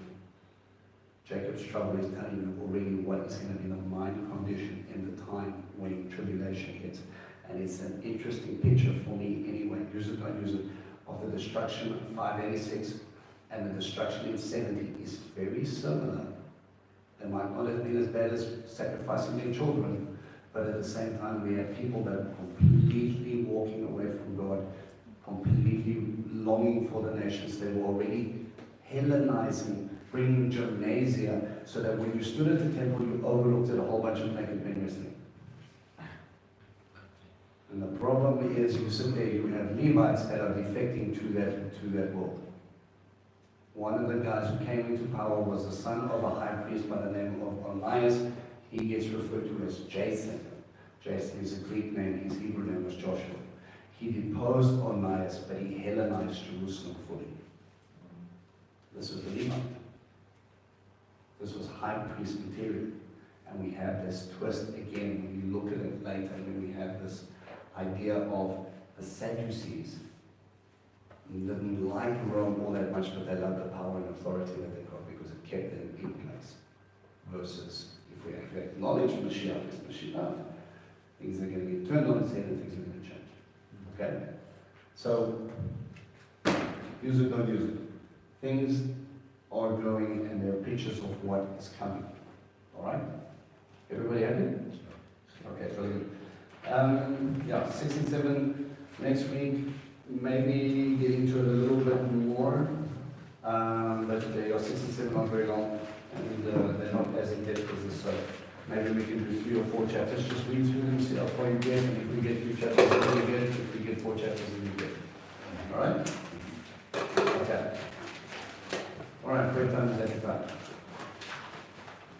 Jacob's trouble is telling you already what is going to be the mind condition in the time when tribulation hits. And it's an interesting picture for me anyway, use it, don't use it, of the destruction of 586 and the destruction in 70 is very similar. They might not have been as bad as sacrificing their children, but at the same time we have people that are completely walking away from God, completely longing for the nations. They were already Hellenizing, bringing gymnasia, so that when you stood at the temple, you overlooked at a whole bunch of naked men wrestling. And the problem is, you sit there, you have Levites that are defecting to that world. One of the guys who came into power was the son of a high priest by the name of Onias. He gets referred to as Jason. Jason is a Greek name, his Hebrew name was Joshua. He deposed Onias, but he Hellenized Jerusalem fully. This was the Levite. This was high priest material. And we have this twist again when you look at it later, when we have this idea of the Sadducees. They didn't like Rome all that much, but they loved the power and authority that they got because it kept them in place. Versus, if we actually acknowledge Mashiach is Mashiach, things are going to get turned on its head and things are going to change. Okay? So, use it, don't use it. Things are going and there are pictures of what is coming. Alright? Everybody happy? Okay, very good. Yeah, 6 and 7 next week. Maybe get into it a little bit more. But they are 6 and 7 not very long. And they're not as in-depth as this. So maybe we can do 3 or 4 chapters. Just read through them, see how far you get. And if we get 3 chapters, then we get it. If we get 4 chapters, then we get it. Alright? Okay. Alright, great time is at time.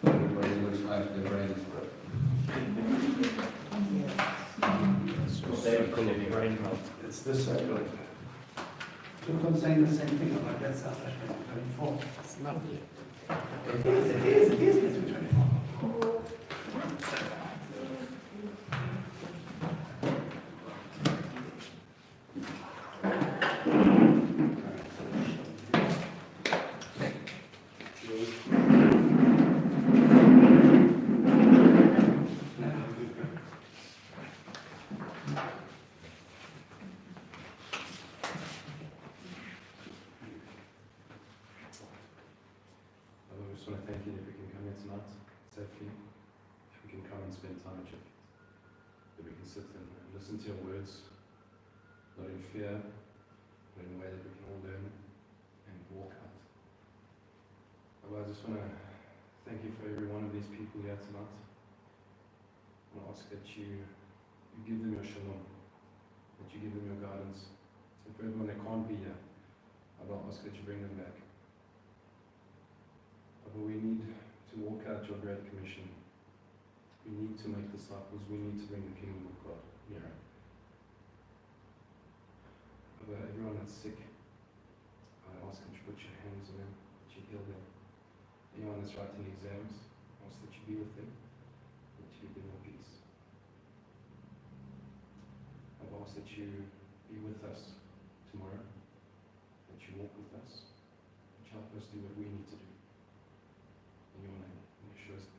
Everybody looks like their brain is broke. It's this circle. Keep on saying the same thing. I'm like, that's how that's 24. It's not it is 24. I just want to thank you that we can come here tonight. spend time at your feet. That we can sit and listen to your words, not in fear, but in a way that we can all learn and walk out. Lord, I just want to thank you for every one of these people here tonight. I want to ask that you give them your shalom, that you give them your guidance. And for everyone that can't be here, I will ask that you bring them back. But we need to walk out your great commission. We need to make disciples. We need to bring the kingdom of God nearer. But everyone that's sick, I ask that you put your hands on them, that you heal them. Anyone that's writing exams, I ask that you be with them, that you give them more peace. I ask that you be with us tomorrow, that you walk with us, that you help us do what we need to do. In your name, in Yeshua's name.